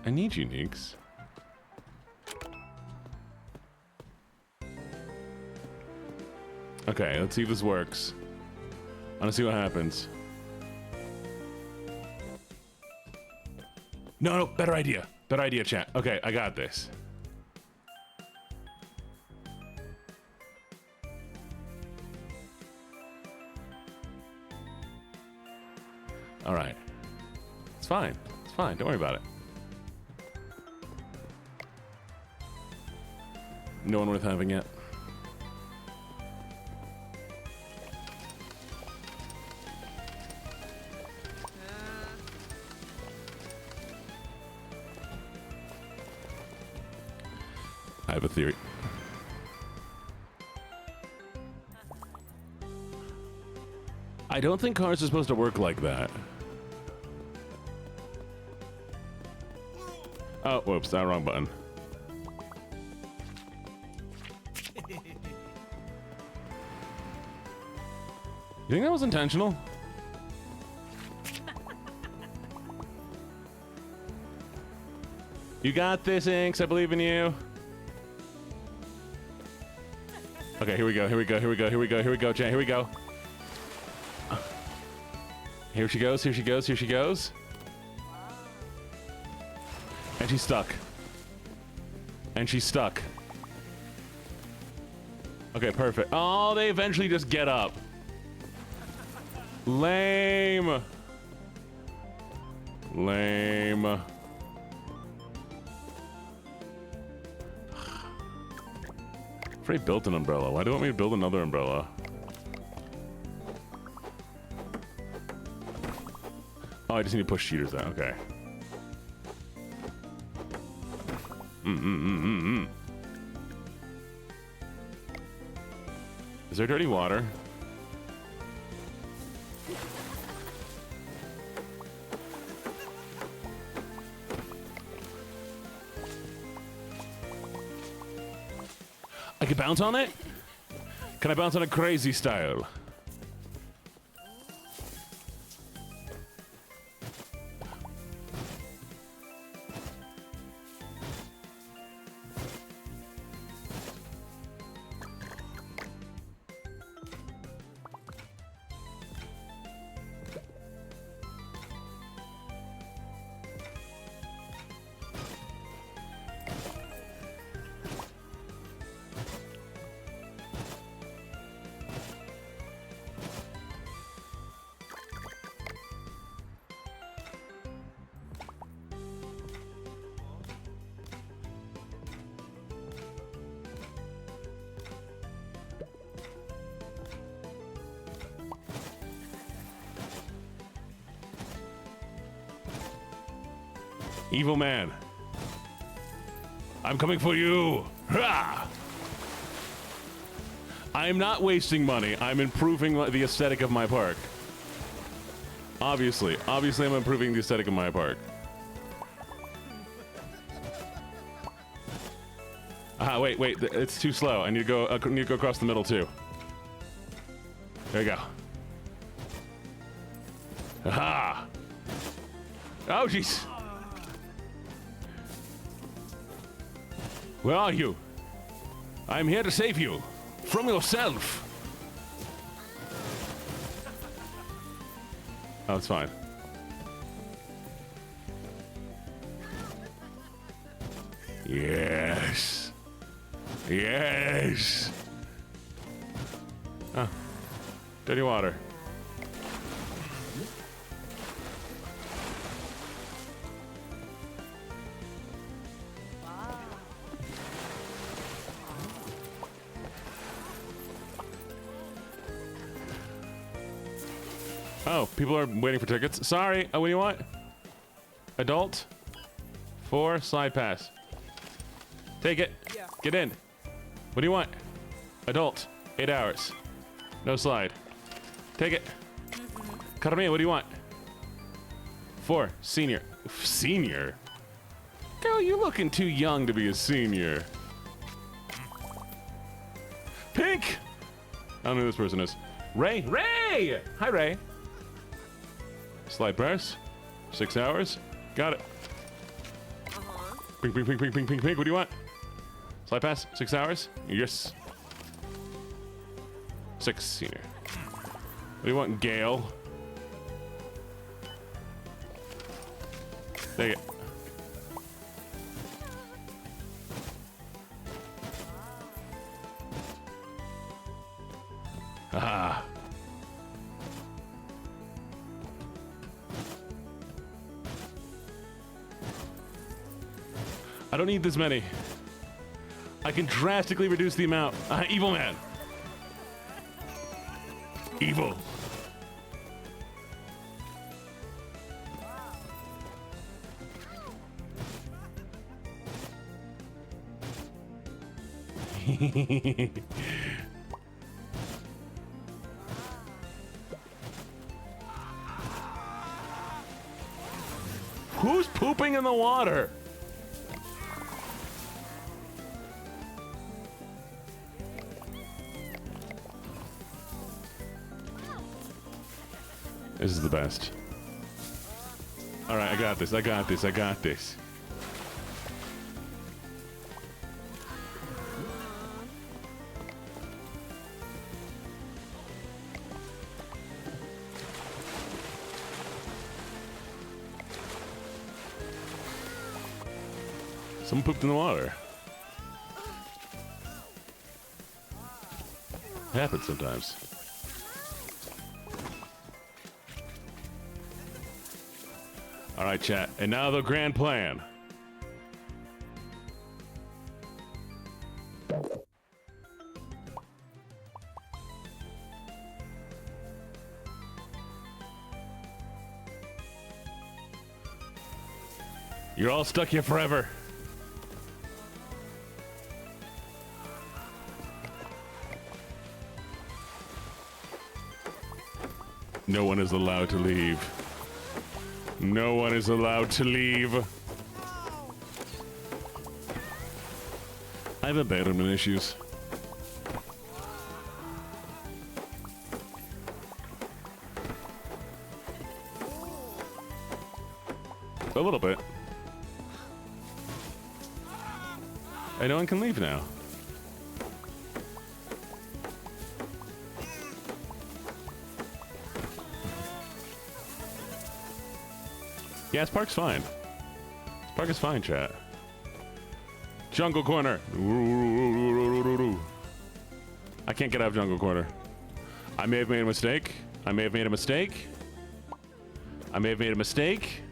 I need uniques. Okay, let's see if this works. I want to see what happens. No, no, better idea. Better idea, chat. Okay, I got this. All right. It's fine. It's fine. Don't worry about it. No one worth having yet. I have a theory. I don't think cars are supposed to work like that. Oh, whoops, that wrong button. You think that was intentional? You got this, Inks. I believe in you. Okay, here we go, here we go, here we go, here we go, here we go, chat, here we go. Here she goes, here she goes, here she goes. And she's stuck. And she's stuck. Okay, perfect. Oh, they eventually just get up. Lame. Lame. Frey built an umbrella. Why do you want me to build another umbrella? Oh, I just need to push cheaters out. Okay. Is there dirty water? I can bounce on it? Can I bounce on it crazy style? Evil man. I'm coming for you. Ha! I am not wasting money. I'm improving the aesthetic of my park. Obviously. Obviously, I'm improving the aesthetic of my park. Ah, wait. It's too slow. I need to go across the middle, too. There you go. Aha! Oh, jeez. Where are you? I'm here to save you. From yourself. Oh, it's fine. Yes. Yes. Oh. Dirty water. Oh, people are waiting for tickets. Sorry. Oh, what do you want? Adult? 4, slide pass. Take it. Yeah. Get in. What do you want? Adult. 8 hours. No slide. Take it. Carmen, what do you want? 4, senior. Senior? Girl, you looking too young to be a senior. Pink! I don't know who this person is. Ray? Ray! Hi, Ray. Slide press. 6 hours. Got it. Pink. What do you want? Slide pass. 6 hours. Yes. 6 senior. What do you want, Gale? Take it. Ah. I don't need this many. I can drastically reduce the amount. Evil man. Evil. Who's pooping in the water? This is the best. All right, I got this. Someone pooped in the water. Happens sometimes. All right, chat. And now the grand plan. You're all stuck here forever. No one is allowed to leave. No one is allowed to leave. I have abandonment issues. A little bit. And no one can leave now. Yeah, this park's fine. This park is fine, chat. Jungle Corner. I can't get out of Jungle Corner. I may have made a mistake. I may have made a mistake. I may have made a mistake.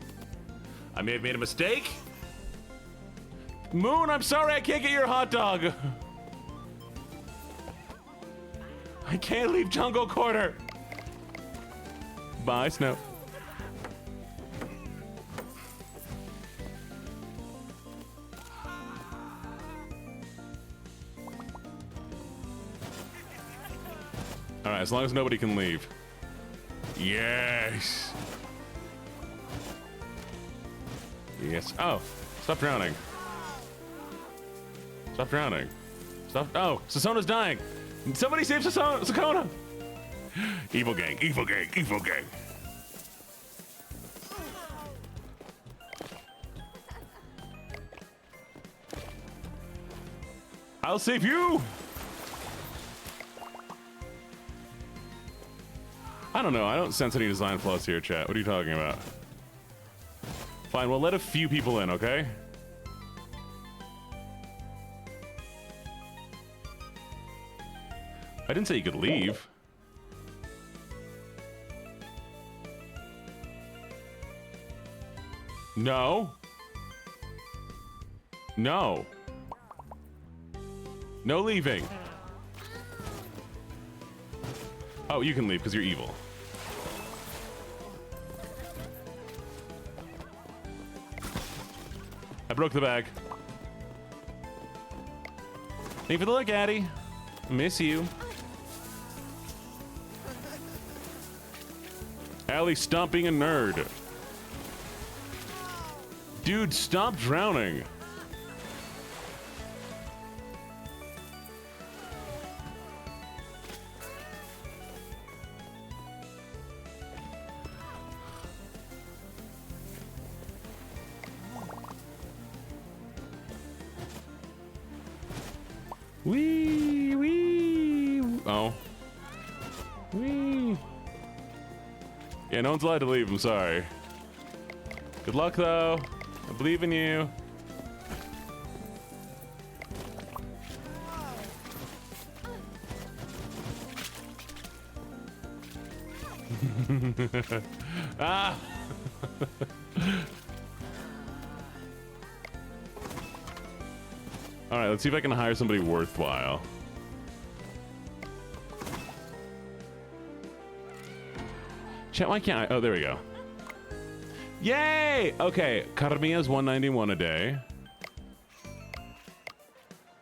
I may have made a mistake. Moon, I'm sorry I can't get your hot dog. I can't leave Jungle Corner. Bye, Snow. All right, as long as nobody can leave. Yes. Yes. Oh, stop drowning. Stop drowning. Stop. Oh, Sasona's dying. Somebody save Sakona. Evil gang, evil gang, evil gang. I'll save you. I don't know. I don't sense any design flaws here, chat. What are you talking about? Fine, we'll let a few people in, okay? I didn't say you could leave. No. No. No leaving. Oh, you can leave because you're evil. I broke the bag. Thank you for the look, Addy. Miss you. Allie stomping a nerd. Dude, stop drowning. Wee, wee. Oh. Wee. Yeah, no one's allowed to leave, I'm sorry. Good luck, though. I believe in you. Ah! Alright, let's see if I can hire somebody worthwhile. Chat, why can't I? Oh, there we go. Yay! Okay, Carmia's 191 a day.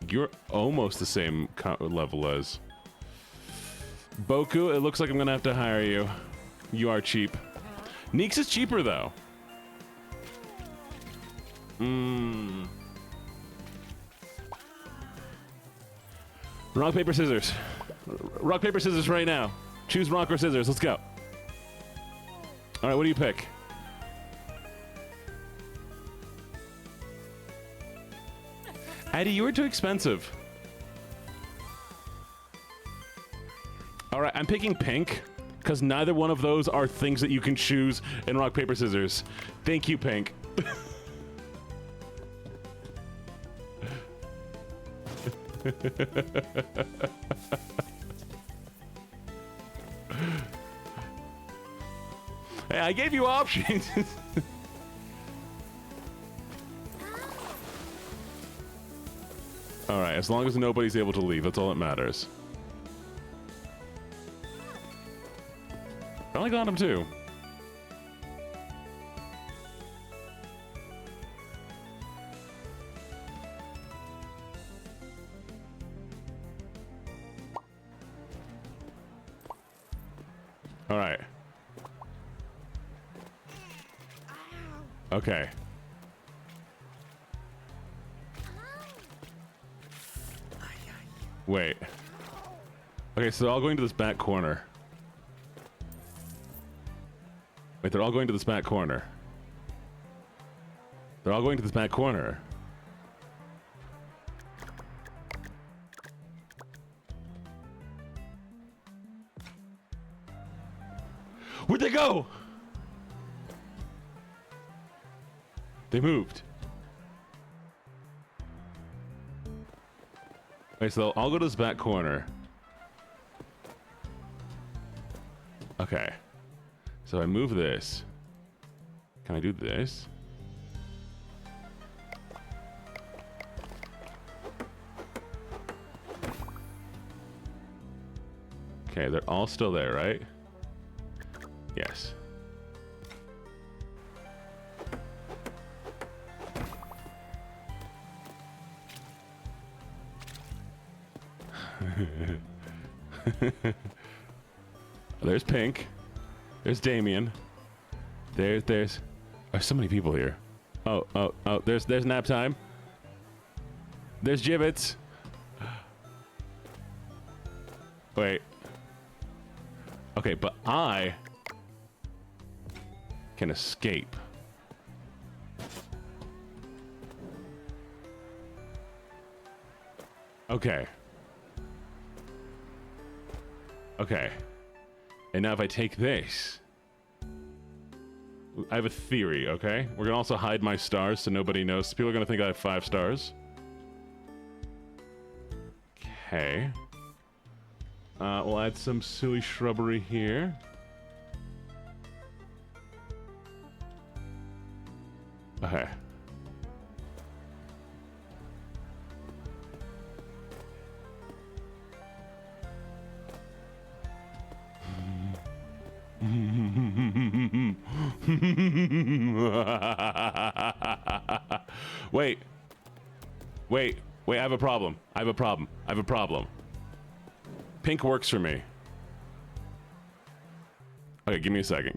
You're almost the same level as Boku. It looks like I'm gonna have to hire you. You are cheap. Neeks is cheaper though. Rock, paper, scissors. Rock, paper, scissors right now. Choose rock or scissors. Let's go. All right, what do you pick? Addy, you were too expensive. All right, I'm picking pink because neither one of those are things that you can choose in rock, paper, scissors. Thank you, pink. Hey, I gave you options. All right, as long as nobody's able to leave, that's all that matters. I only got him too. All right. Okay. Wait. Okay, so they're all going to this back corner. Wait, they're all going to this back corner. They're all going to this back corner. Where'd they go? They moved. Okay, so I'll go to this back corner. Okay. So I move this. Can I do this? Okay, they're all still there, right? Yes. There's Pink. There's Damien. There's so many people here. Oh, there's nap time. There's Gibbets. Wait. Okay, but I can escape. Okay. Okay. And now if I take this, I have a theory, okay? We're gonna also hide my stars so nobody knows. People are gonna think I have 5 stars. Okay. We'll add some silly shrubbery here. Okay. Wait. Wait, I have a problem. I have a problem. Pink works for me. Okay, give me a second.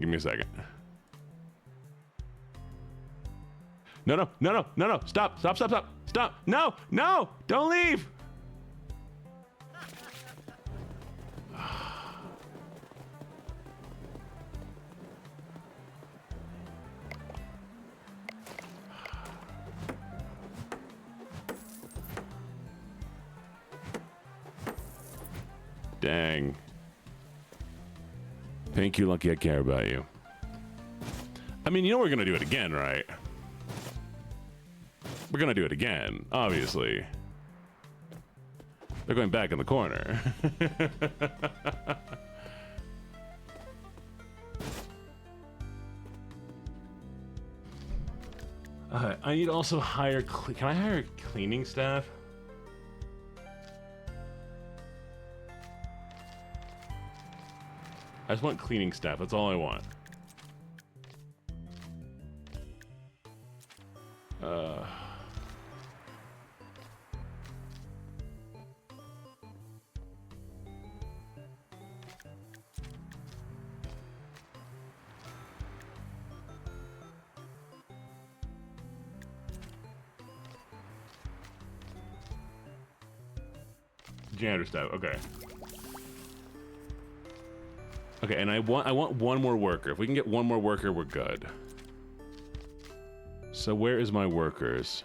No. Stop. No, don't leave. Dang. Pink, you're lucky I care about you. I mean, you know we're gonna do it again, right? We're gonna do it again, obviously. They're going back in the corner. I need to also hire... Can I hire cleaning staff? I just want cleaning staff. That's all I want. Janitor staff. Okay. Okay, and I want one more worker. If we can get one more worker, we're good. So where is my workers?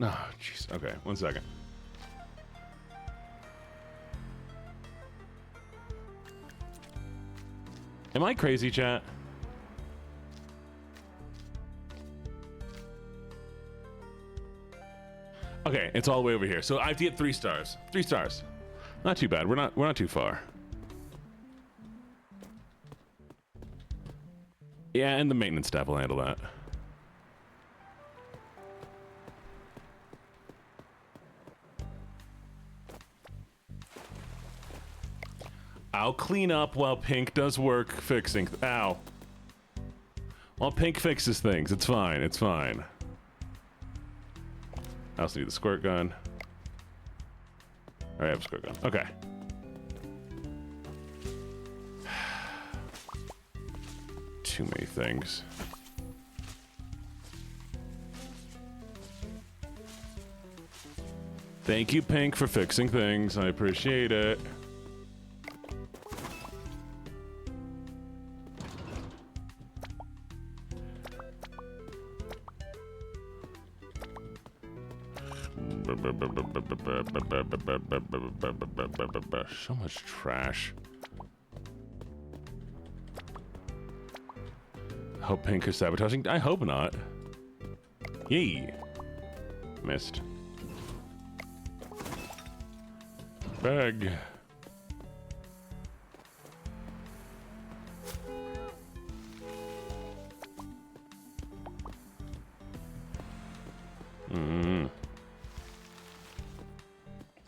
Oh, jeez. Okay, 1 second. Am I crazy, chat? Okay, it's all the way over here. So I have to get 3 stars. 3 stars. Not too bad. We're not too far. Yeah, and the maintenance staff will handle that. I'll clean up while Pink does work fixing. Ow. While Pink fixes things, it's fine. It's fine. I also need the squirt gun. I have a squirt gun. Okay. Too many things. Thank you, Pink, for fixing things. I appreciate it. So much trash. I hope Pink is sabotaging. I hope not. Yee. Missed. Bag.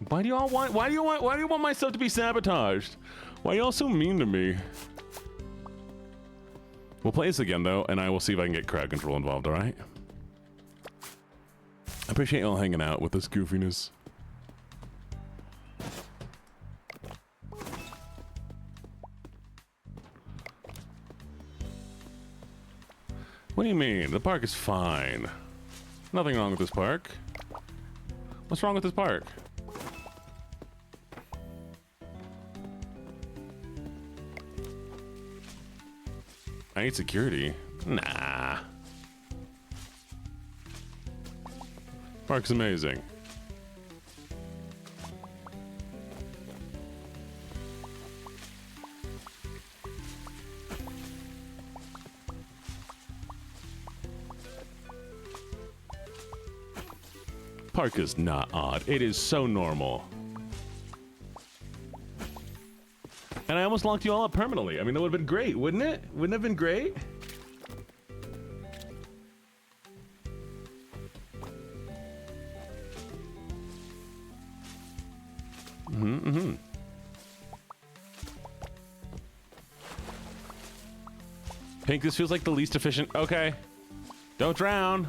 Why do you want my stuff to be sabotaged? Why are y'all so mean to me? We'll play this again though, and I will see if I can get crowd control involved, alright? I appreciate y'all hanging out with this goofiness. What do you mean? The park is fine. Nothing wrong with this park. What's wrong with this park? I need security. Nah. Park's amazing. Park is not odd. It is so normal. And I almost locked you all up permanently. I mean, that would have been great, wouldn't it? Wouldn't it have been great? Pink, this feels like the least efficient. Okay. Don't drown.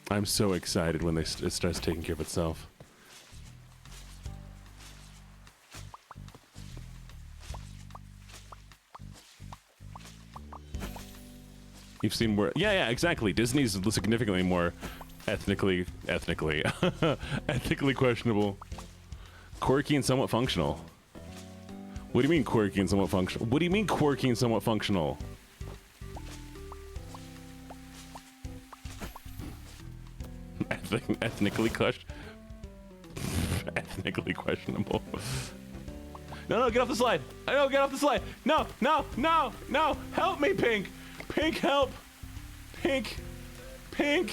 I'm so excited when it starts taking care of itself. You've seen more. Yeah, exactly. Disney's significantly more ethnically questionable. Quirky and somewhat functional. What do you mean quirky and somewhat functional? What do you mean quirky and somewhat functional? Ethnically questionable. No, get off the slide. No, get off the slide. No. Help me, Pink. Pink, help. Pink, help.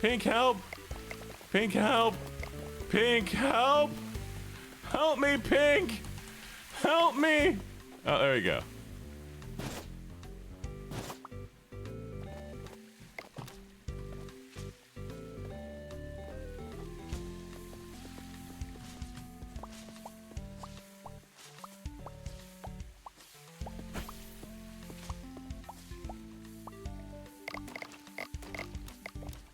Pink, help. Pink, help. Help me, Pink. Help me. Oh, there we go.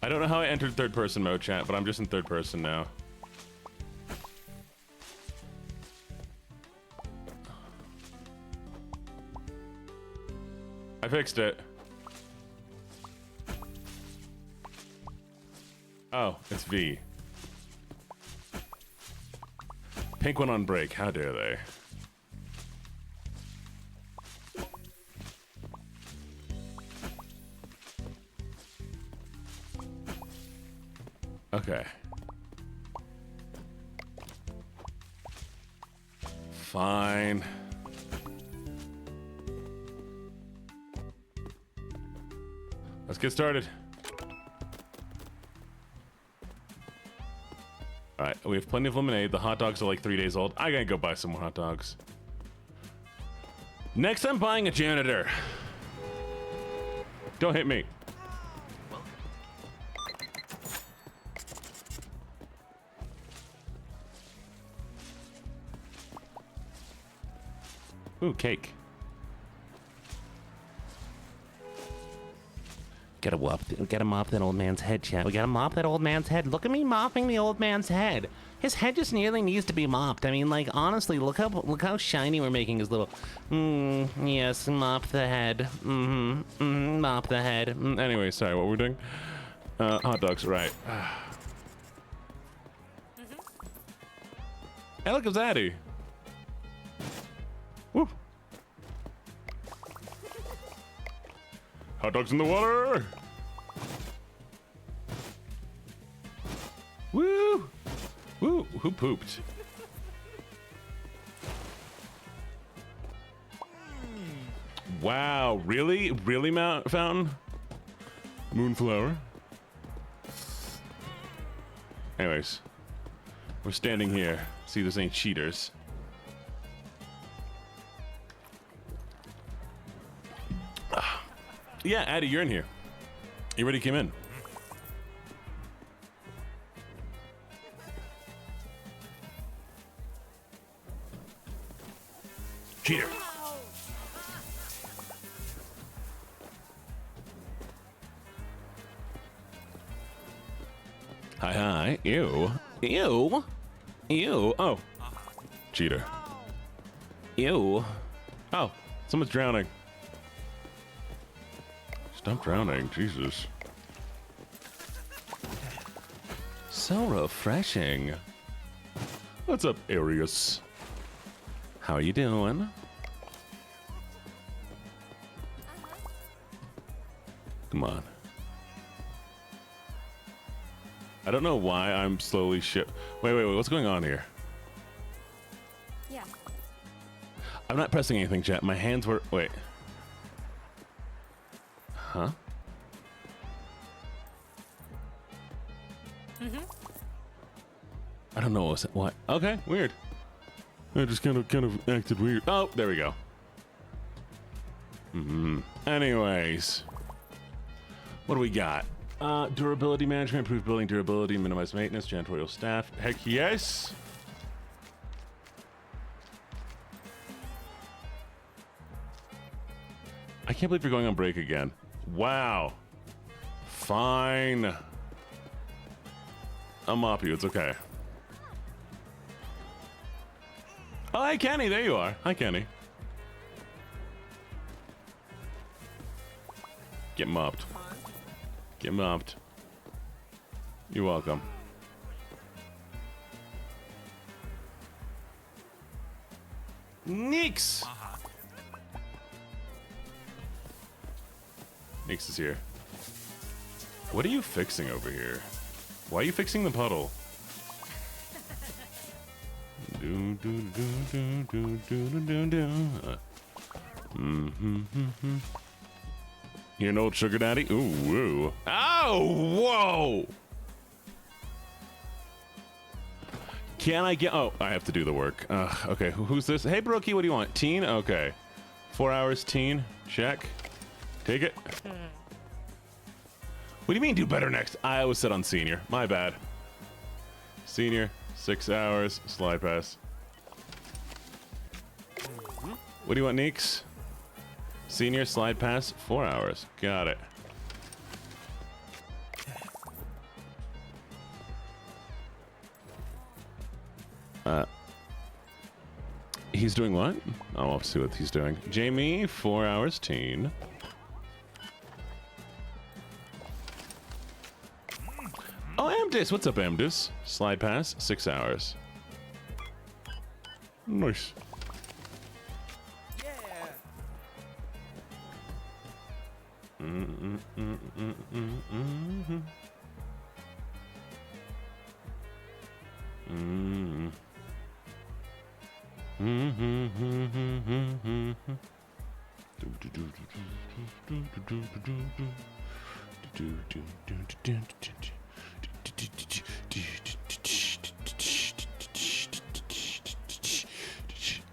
I don't know how I entered third person mode, chat, but I'm just in third person now. I fixed it. Oh, it's V. Pink went on break. How dare they? Okay. Fine. Let's get started. All right, we have plenty of lemonade. The hot dogs are like 3 days old. I gotta go buy some more hot dogs. Next, I'm buying a janitor. Don't hit me. Ooh, cake. Gotta mop that old man's head, chat. We gotta mop that old man's head. Look at me mopping the old man's head. His head just nearly needs to be mopped. I mean, like, honestly, look how shiny we're making his little. Yes, mop the head. Mop the head. Anyway, sorry, what we're doing? Hot dogs, right? Hey, look, it's Addy. Woo! Hot dogs in the water! Woo! Woo! Who pooped? Wow, really? Really, Mount Fountain? Moonflower? Anyways, we're standing here. See, this ain't cheaters. Yeah, Addy, you're in here. You already came in. Cheater. Hi, hi. Ew. Ew. Ew. Oh. Cheater. Ew. Oh, someone's drowning. Stop drowning, Jesus. So refreshing. What's up, Arius? How are you doing? Come on. I don't know why I'm slowly Wait, what's going on here?
Yeah.
I'm not pressing anything, chat. My hands were... Wait. Huh? I don't know what. Okay, weird. I just kind of acted weird. Oh, there we go. Anyways, what do we got? Durability management, improve building durability, minimize maintenance, janitorial staff. Heck yes. I can't believe you're going on break again. Wow. Fine. I'll mop you. It's okay. Oh, hi, Kenny. There you are. Hi, Kenny. Get mopped. Get mopped. You're welcome. Nix! Nix is here. What are you fixing over here? Why are you fixing the puddle? You an old sugar daddy? Ooh, woo. Oh, whoa! Can I get... Oh, I have to do the work. Okay, who's this? Hey, Brookie, what do you want? Teen? Okay. 4 hours teen. Check. Take it. What do you mean do better next? I always said on senior. My bad. Senior, 6 hours, slide pass. What do you want, Neeks? Senior, slide pass, 4 hours. Got it. He's doing what? I'll see what he's doing. Jamie, 4 hours, teen. Oh, Amdis. What's up, Amdis? Slide pass, 6 hours. Nice.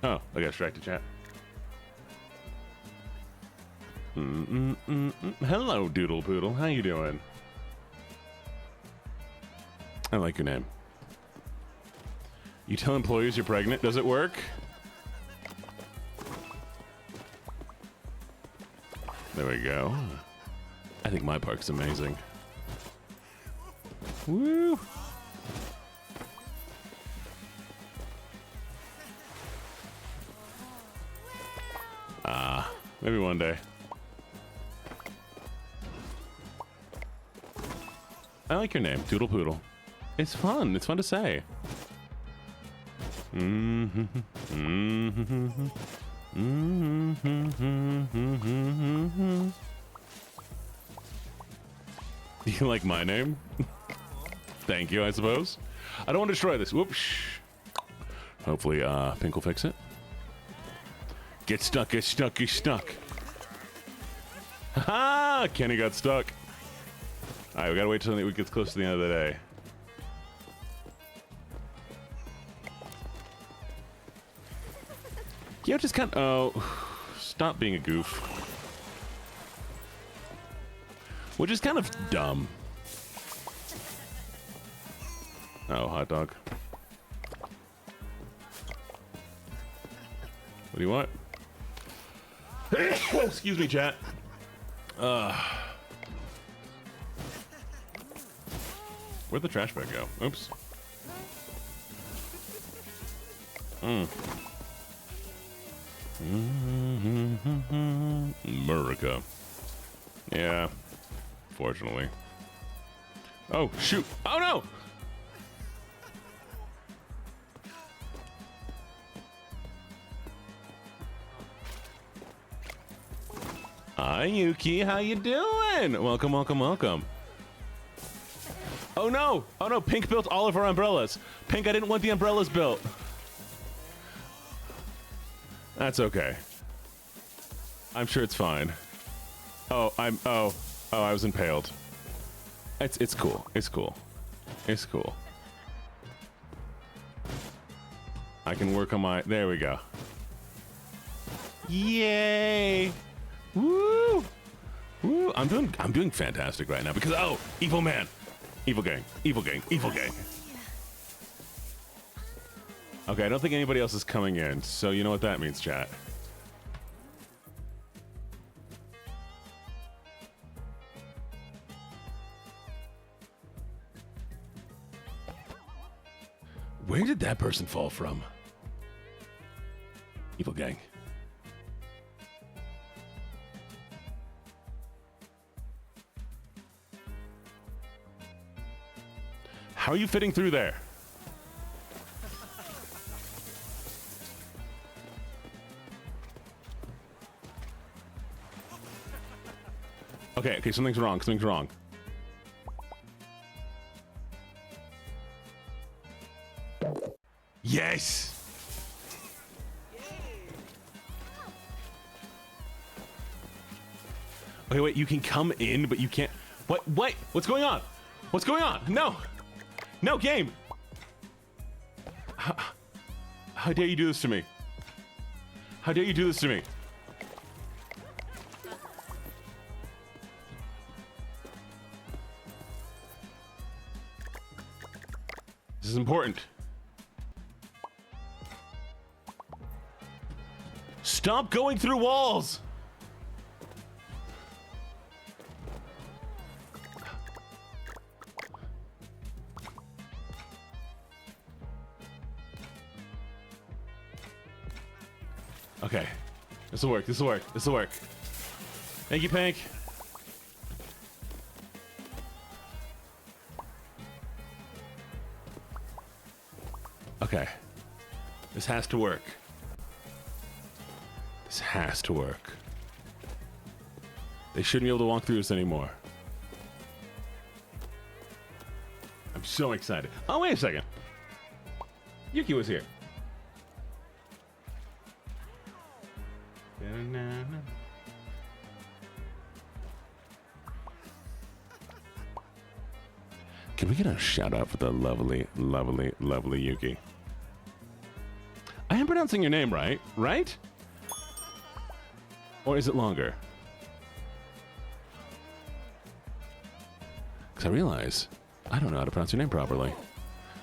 Oh, I got distracted, chat. Hello, Doodle Poodle. How you doing? I like your name. You tell employees you're pregnant. Does it work? There we go. I think my park's amazing. Woo! Maybe one day. I like your name, Doodle Poodle. It's fun. It's fun to say. You like my name? Thank you, I suppose. I don't want to destroy this. Whoops. Hopefully, Pink will fix it. Get stuck, get stuck, get stuck. Ha! Kenny got stuck. All right, we gotta wait till it gets close to the end of the day. Yeah, just kind of. Oh, stop being a goof. Which is kind of dumb. Oh, hot dog. What do you want? Excuse me, chat. Where'd the trash bag go? Oops. America. Yeah. Fortunately. Oh, shoot. Oh, no! Hi, Yuki. How you doing? Welcome, welcome, welcome. Oh, no. Oh, no. Pink built all of our umbrellas. Pink, I didn't want the umbrellas built. That's okay. I'm sure it's fine. Oh, oh, I was impaled. It's cool. It's cool. It's cool. I can work on my, there we go. Yay! Woo! Woo! I'm doing fantastic right now because, oh, evil man. Evil gang. Evil gang. Evil gang. Okay, I don't think anybody else is coming in, so you know what that means, chat. Where did that person fall from? Evil gang. How are you fitting through there? Okay, something's wrong. Something's wrong. Yes! Okay, wait, you can come in, but you can't. What? Wait, what's going on? What's going on? No! No, game! How dare you do this to me? How dare you do this to me? This is important. Stop going through walls! Okay. This will work. This will work. This will work. Thank you, Pink. Okay. This has to work. This has to work. They shouldn't be able to walk through this anymore. I'm so excited. Oh, wait a second. Yuki was here. Can we get a shout out for the lovely, lovely, lovely Yuki? I am pronouncing your name right, right? Or is it longer? Because I realize I don't know how to pronounce your name properly.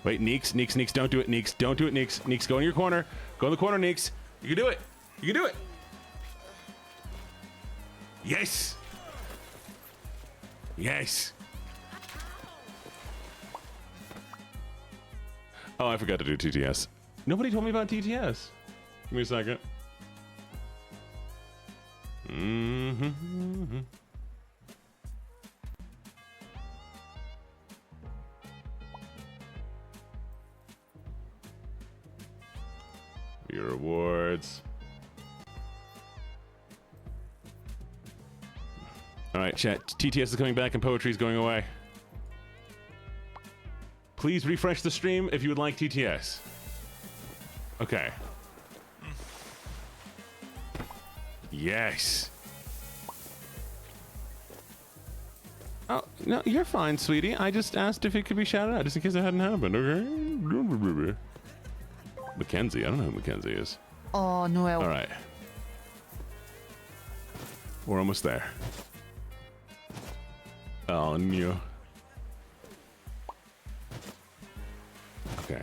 Wait, Neeks, Neeks, Neeks, don't do it, Neeks. Don't do it, Neeks. Neeks, go in your corner. Go in the corner, Neeks. You can do it. You can do it. Yes. Yes. Oh, I forgot to do TTS. Nobody told me about TTS. Give me a second. Mm-hmm. Your rewards. All right, chat. TTS is coming back and poetry is going away. Please refresh the stream if you would like TTS. Okay. Yes. Oh, no, you're fine, sweetie. I just asked if it could be shouted out just in case it hadn't happened, okay? Mackenzie. I don't know who Mackenzie is.
Oh, Noel.
All right. We're almost there. Oh, no. Okay.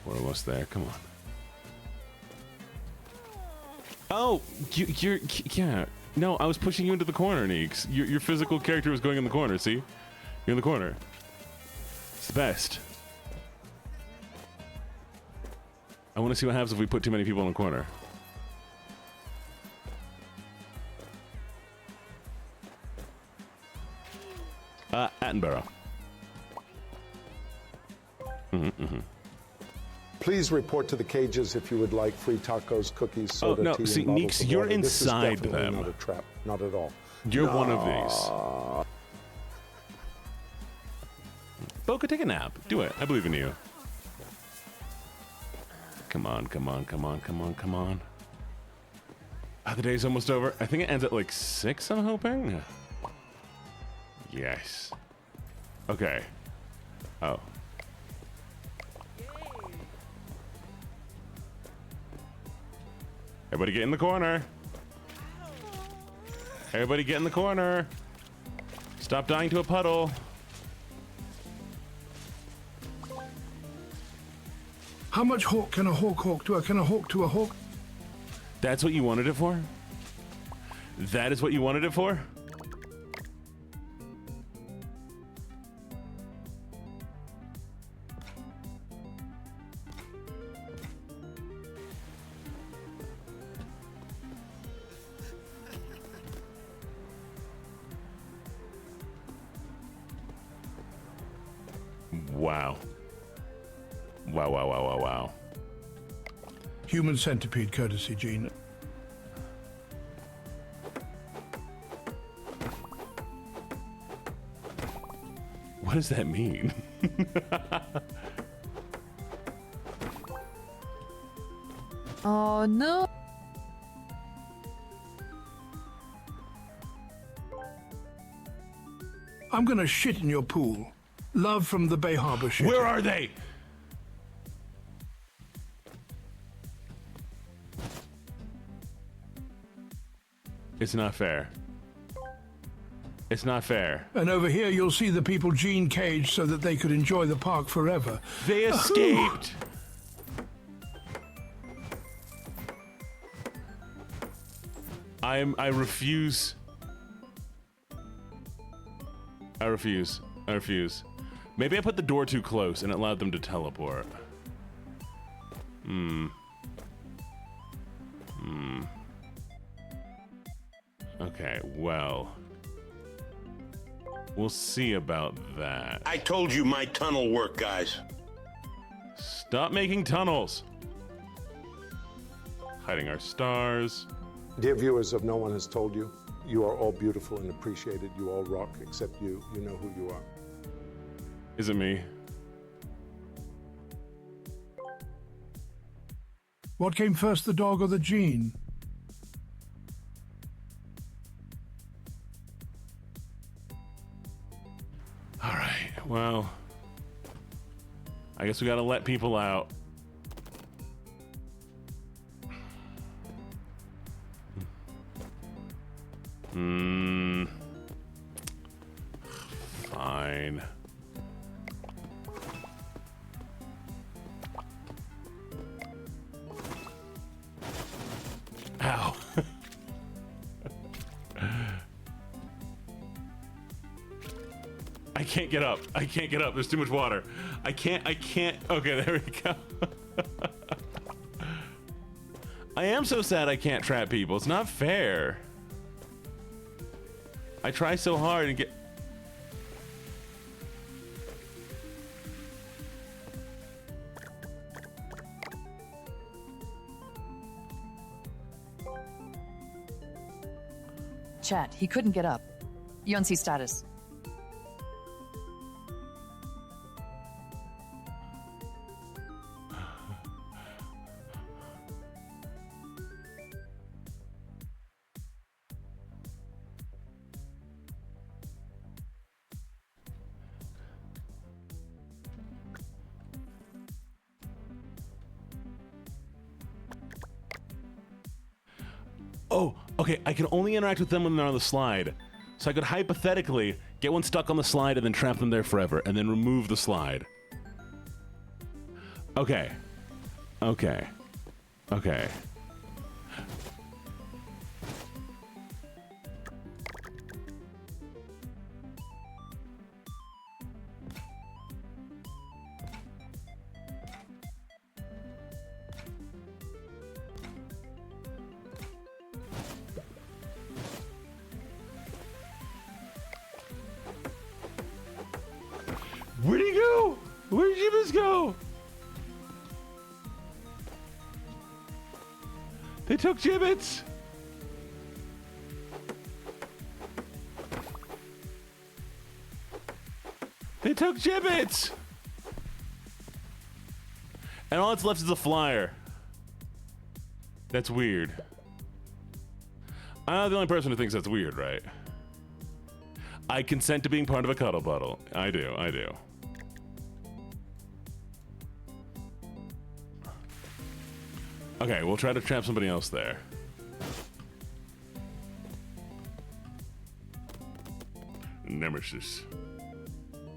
We're almost there. Come on. Oh, you're yeah. No, I was pushing you into the corner, Neeks. Your physical character was going in the corner. See, you're in the corner. It's the best. I want to see what happens if we put too many people in the corner. Attenborough.
Please report to the cages if you would like free tacos, cookies, soda,
no,
tea,
see,
and bottles
Neeks,
of
you're
water. This is
inside
definitely
them.
Not a trap, not at all.
You're one of these. Boca, take a nap. Do it. I believe in you. Come on, come on, come on, come on, come on. The day's almost over. I think it ends at like 6, I'm hoping. Yes. Okay. Oh. Everybody get in the corner. Everybody get in the corner. Stop dying to a puddle.
How much hawk can a hawk do? Can a hawk to a hawk?
That's what you wanted it for? That is what you wanted it for? Wow. Wow, wow, wow, wow, wow.
Human centipede courtesy, Gene.
What does that mean?
Oh, no.
I'm gonna shit in your pool. Love from the Bay Harbor shit.
Where are they? It's not fair. It's not fair.
And over here you'll see the people Gene caged so that they could enjoy the park forever.
They escaped. I refuse. I refuse. I refuse. Maybe I put the door too close and it allowed them to teleport. Okay, well. We'll see about that.
I told you my tunnel work, guys.
Stop making tunnels. Hiding our stars.
Dear viewers of No One Has Told You, you are all beautiful and appreciated. You all rock, except you. You know who you are.
Is it me?
What came first, the dog or the gene?
All right, well, I guess we gotta let people out. Fine. Ow. I can't get up. I can't get up. There's too much water. I can't. Okay, there we go. I am so sad I can't trap people. It's not fair. I try so hard and get...
Chat, he couldn't get up. Yonsei status.
Oh, okay, I can only interact with them when they're on the slide. So I could hypothetically get one stuck on the slide and then trap them there forever, and then remove the slide. Okay. Okay. Okay. Where'd he go? Where'd Jibas go? They took Gibbets. They took Gibbets. And all that's left is a flyer. That's weird. I'm not the only person who thinks that's weird, right? I consent to being part of a cuddle puddle. I do, I do. Okay, we'll try to trap somebody else there. Nemesis.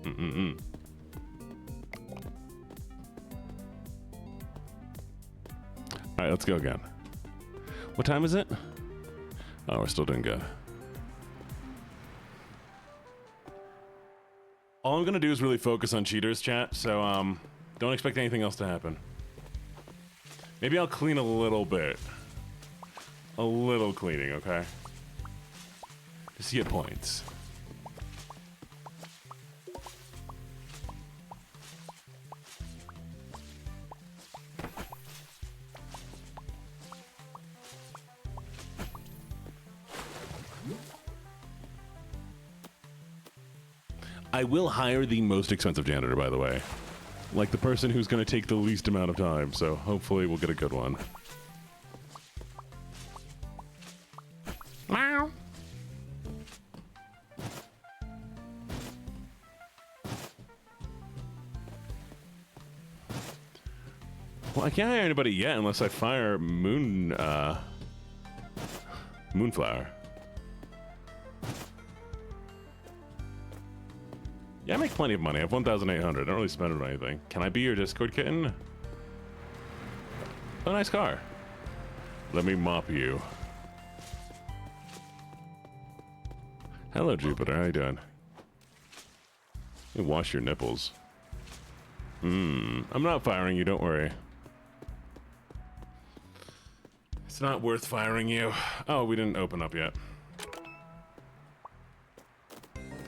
Alright, let's go again. What time is it? Oh, we're still doing good. All I'm gonna do is really focus on cheaters, chat, so don't expect anything else to happen. Maybe I'll clean a little bit. A little cleaning, okay? Just to get points. I will hire the most expensive janitor, by the way. Like the person who's going to take the least amount of time, so hopefully we'll get a good one. Meow. Well, I can't hire anybody yet unless I fire Moonflower. Yeah, I make plenty of money. I have 1,800. I don't really spend it on anything. Can I be your Discord kitten? Oh, nice car. Let me mop you. Hello, Jupiter. How you doing? You wash your nipples. I'm not firing you. Don't worry. It's not worth firing you. Oh, we didn't open up yet.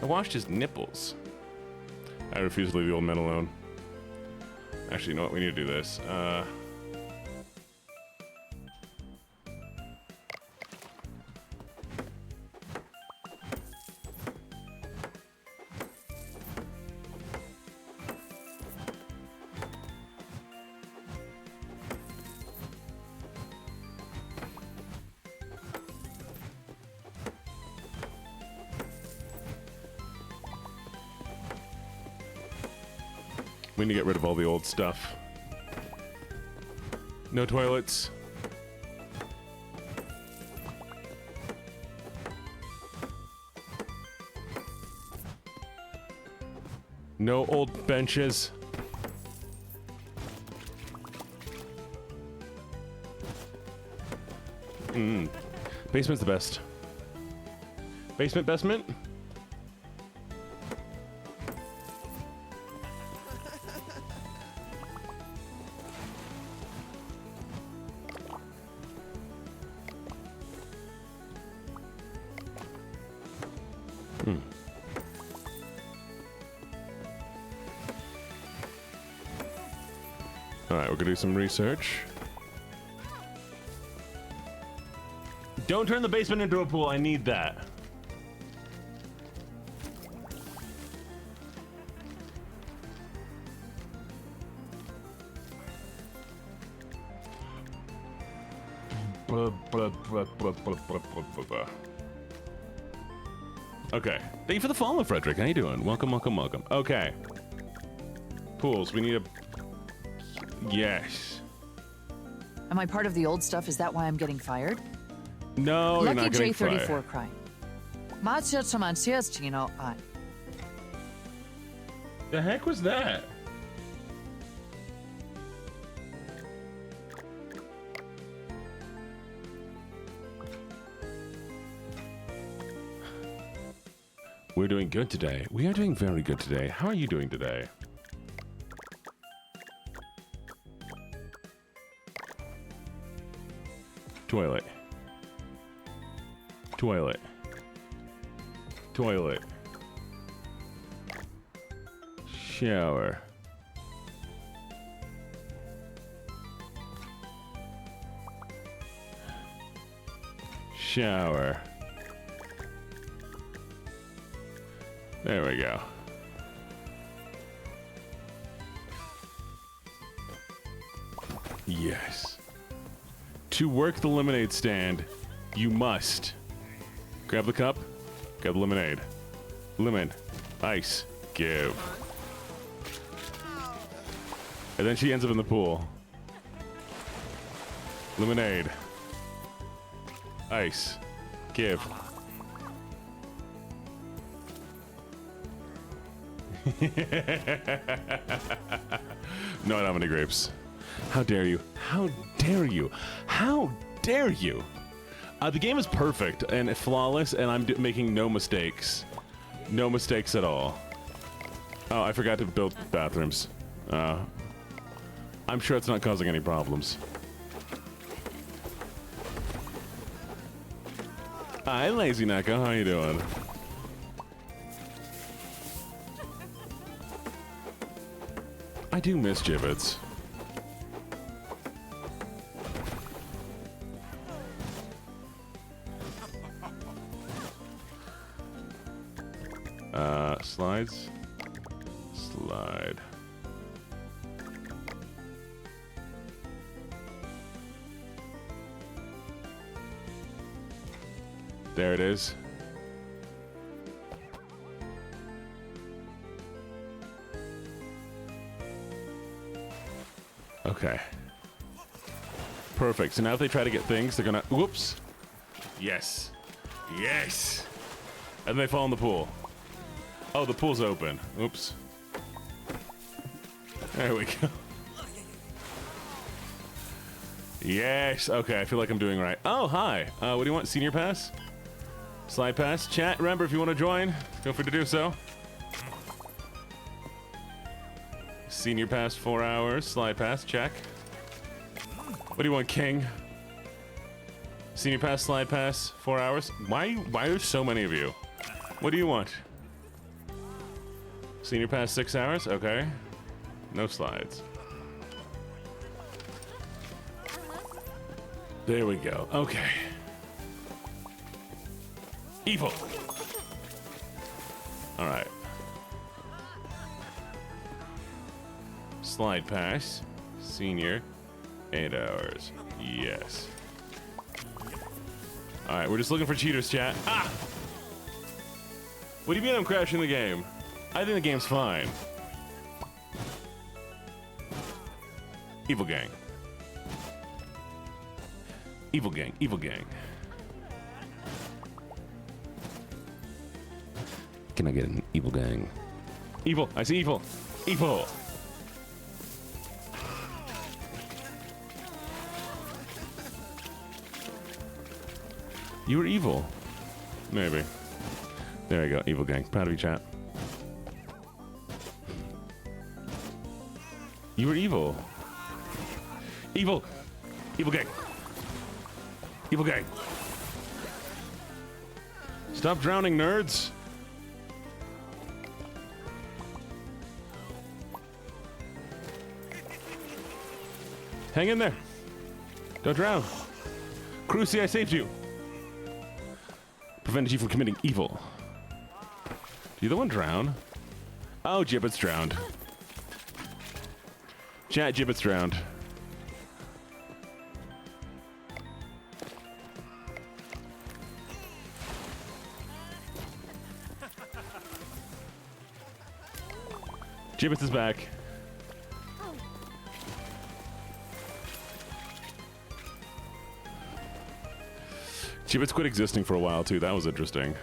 I washed his nipples. I refuse to leave the old man alone. Actually, you know what? We need to do this. We need to get rid of all the old stuff. No toilets. No old benches. Basement's the best. Basement bestment? Alright, we're gonna do some research. Don't turn the basement into a pool, I need that. Okay. Thank you for the follow, Frederick. How you doing? Welcome, welcome, welcome. Okay. Pools. We need a... Yes.
Am I part of the old stuff? Is that why I'm getting fired?
No, you're not getting fired.
LuckyJ34 crying.
The heck was that? We're doing good today. We are doing very good today. How are you doing today? Toilet. Toilet. Toilet. Shower. Shower. There we go. Yes. To work the lemonade stand, you must grab the cup, grab the lemonade. Lemon, ice, give. And then she ends up in the pool. Lemonade. Ice. Give. No, I don't have any grapes. How dare you? How dare you? How dare you? The game is perfect and flawless, and I'm making no mistakes. No mistakes at all. Oh, I forgot to build bathrooms. I'm sure it's not causing any problems. Hi, Lazy Neko. How you doing? I do miss Gibbets. Slides. Slide. There it is. Okay. Perfect. So now if they try to get things, they're gonna... Whoops. Yes. Yes. And they fall in the pool. Oh, the pool's open. Oops. There we go. Yes. Okay, I feel like I'm doing right. Oh, hi. What do you want? Senior pass? Slide pass? Chat, remember, if you want to join, feel free to do so. Senior pass, 4 hours. Slide pass, check. What do you want, King? Senior pass, slide pass, 4 hours. Why are there so many of you? What do you want? Senior pass, 6 hours. Okay. No slides. There we go. Okay. Evil. All right. Slide pass. Senior. 8 hours. Yes. All right. We're just looking for cheaters, chat. Ah! What do you mean I'm crashing the game? I think the game's fine. Evil gang. Evil gang. Evil gang. Can I get an evil gang? Evil. I see evil. Evil. You were evil. Maybe. There you go. Evil gang. Proud of you, chat. You were evil. Evil. Evil gang. Evil gang. Stop drowning, nerds. Hang in there. Don't drown. Cruci, I saved you. Prevented you from committing evil. Did the one drown? Oh, Gibbet's drowned. Chat, Gibbet's drowned. Gibbets is back. Gibbets quit existing for a while too. That was interesting.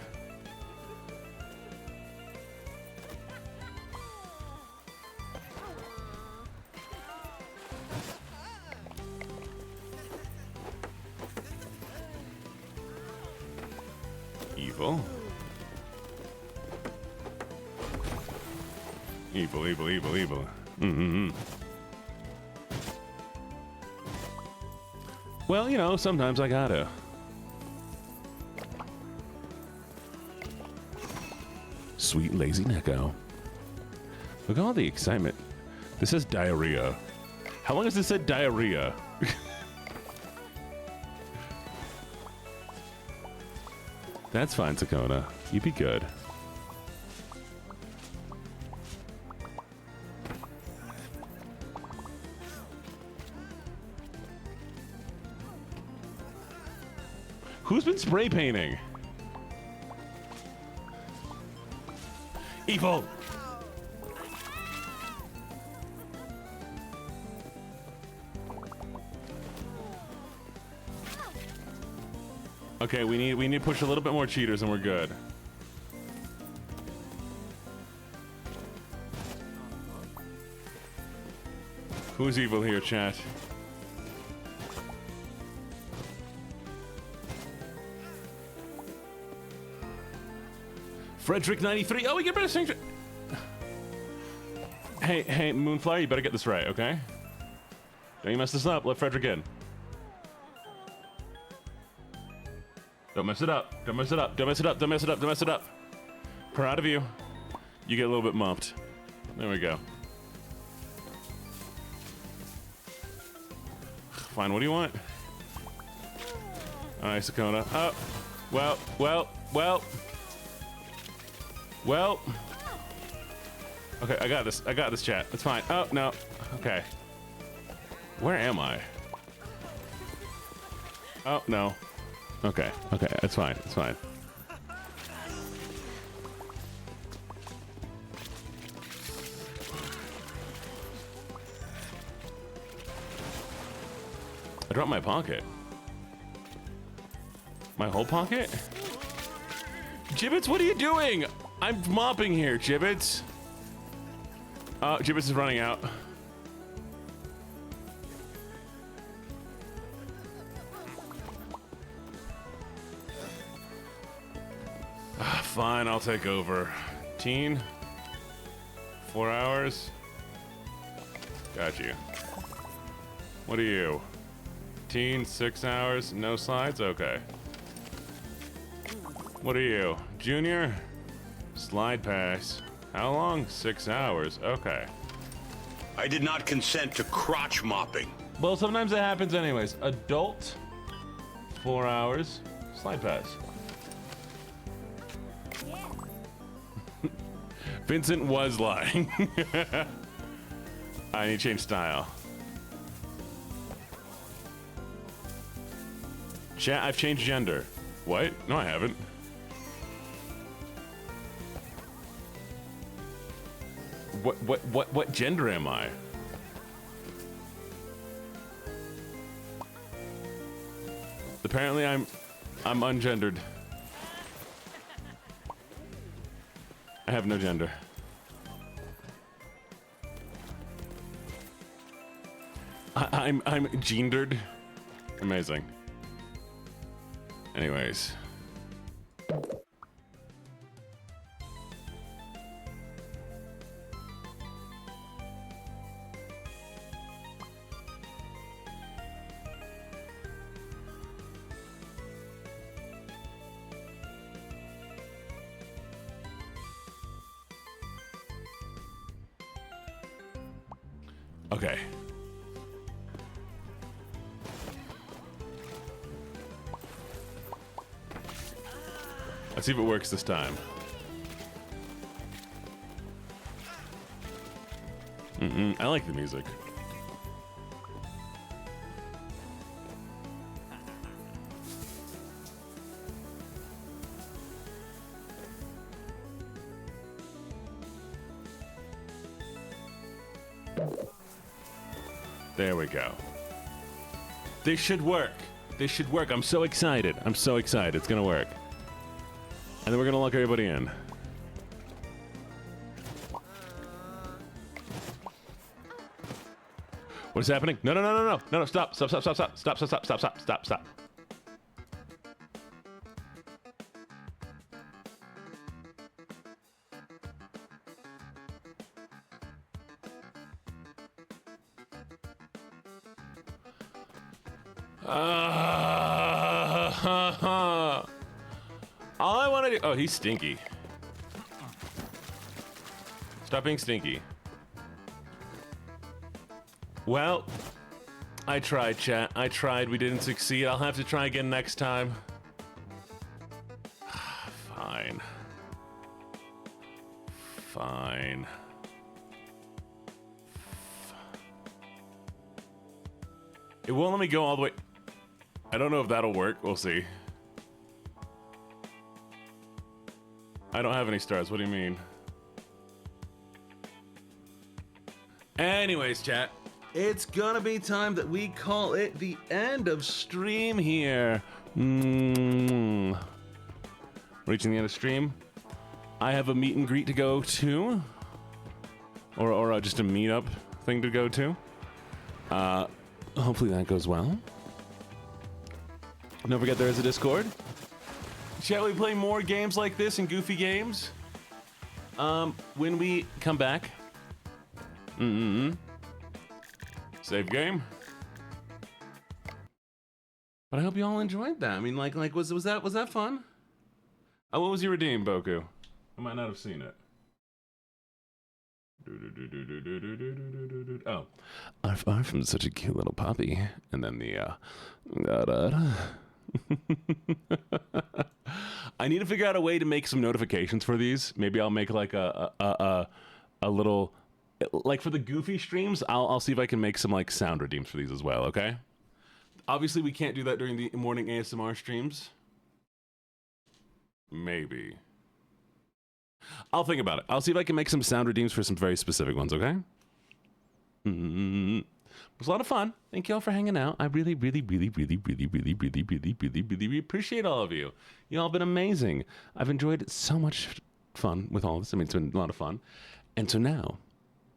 Evil. Evil, evil, evil, evil. Mm-hmm. Well, you know, sometimes I gotta. Sweet lazy Neko. Look at all the excitement. This says diarrhea. How long has this said diarrhea? That's fine, Sakona. You be good. Who's been spray painting? Evil! Okay, we need to push a little bit more cheaters and we're good. Who's evil here, chat? Frederick 93. Oh, we get better sing. Hey, Moonflower, you better get this right, okay? Don't you mess this up. Let Frederick in. Don't mess it up. Don't mess it up. Don't mess it up. Don't mess it up. Don't mess it up. Proud of you. You get a little bit mumped. There we go. Fine. What do you want? All right, Sakona. Oh, well. Okay, I got this. I got this, chat. It's fine. Oh, no. Okay. Where am I? Oh, no. Okay, it's fine. It's fine. I dropped my pocket. My whole pocket? Gibbets, what are you doing? I'm mopping here, Gibbets. Gibbets is running out. Fine, I'll take over. Teen? 4 hours? Got you. What are you? Teen, 6 hours? No slides? Okay. What are you? Junior? Slide pass. How long? 6 hours. Okay.
I did not consent to crotch mopping.
Well, sometimes it happens anyways. Adult, 4 hours. Slide pass. Vincent was lying. I need to change style. Chat, I've changed gender. What? No, I haven't. What gender am I? Apparently I'm ungendered. I have no gender. I'm gendered. Amazing. Anyways. Okay. Let's see if it works this time. I like the music. There we go. This should work. This should work. I'm so excited. I'm so excited. It's gonna work. And then we're gonna lock everybody in. What is happening? No, no, no, no, no, no, no, stop, stop, stop, stop, stop, stop, stop, stop, stop, stop, stop, stop. All I want to do... Oh, he's stinky. Stop being stinky. Well, I tried, chat. I tried. We didn't succeed. I'll have to try again next time. Fine. Fine. It won't let me go all the way... I don't know if that'll work. We'll see. I don't have any stars. What do you mean? Anyways, chat. It's gonna be time that we call it the end of stream here. Reaching the end of stream. I have a meet and greet to go to. Or just a meetup thing to go to. Hopefully that goes well. Don't forget there is a Discord. Shall we play more games like this and goofy games? When we come back. Save game. But I hope you all enjoyed that. I mean, like was that fun? Oh, what was your redeem, Boku? I might not have seen it. Oh, I'm from such a cute little puppy, and then the I need to figure out a way to make some notifications for these. Maybe I'll make like a little, like for the goofy streams. I'll see if I can make some like sound redeems for these as well. Okay. Obviously, we can't do that during the morning ASMR streams. Maybe. I'll think about it. I'll see if I can make some sound redeems for some very specific ones, okay? It was a lot of fun. Thank you all for hanging out. I really appreciate all of you. You all have been amazing. I've enjoyed so much fun with all this. I mean, it's been a lot of fun. And so now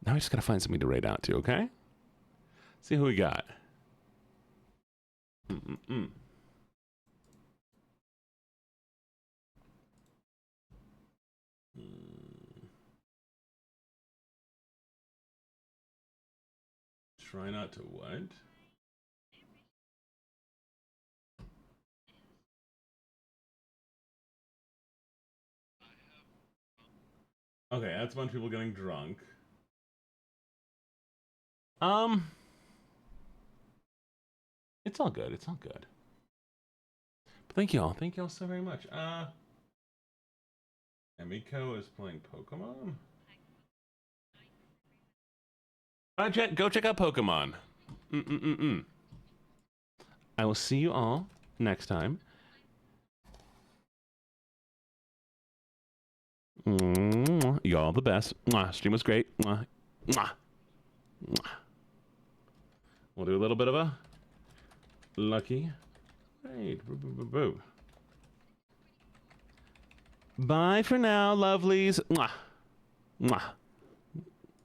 I just gotta find something to rate out to, okay? See who we got. Try not to what? Okay, that's a bunch of people getting drunk. It's all good. It's all good. But thank you all. Thank you all so very much. Emiko is playing Pokemon. Go check out Pokemon. I will see you all next time. You all the best. Stream was great. We'll do a little bit of a lucky right. Boo, boo, boo, boo. Bye for now, lovelies. Mwah. Mwah.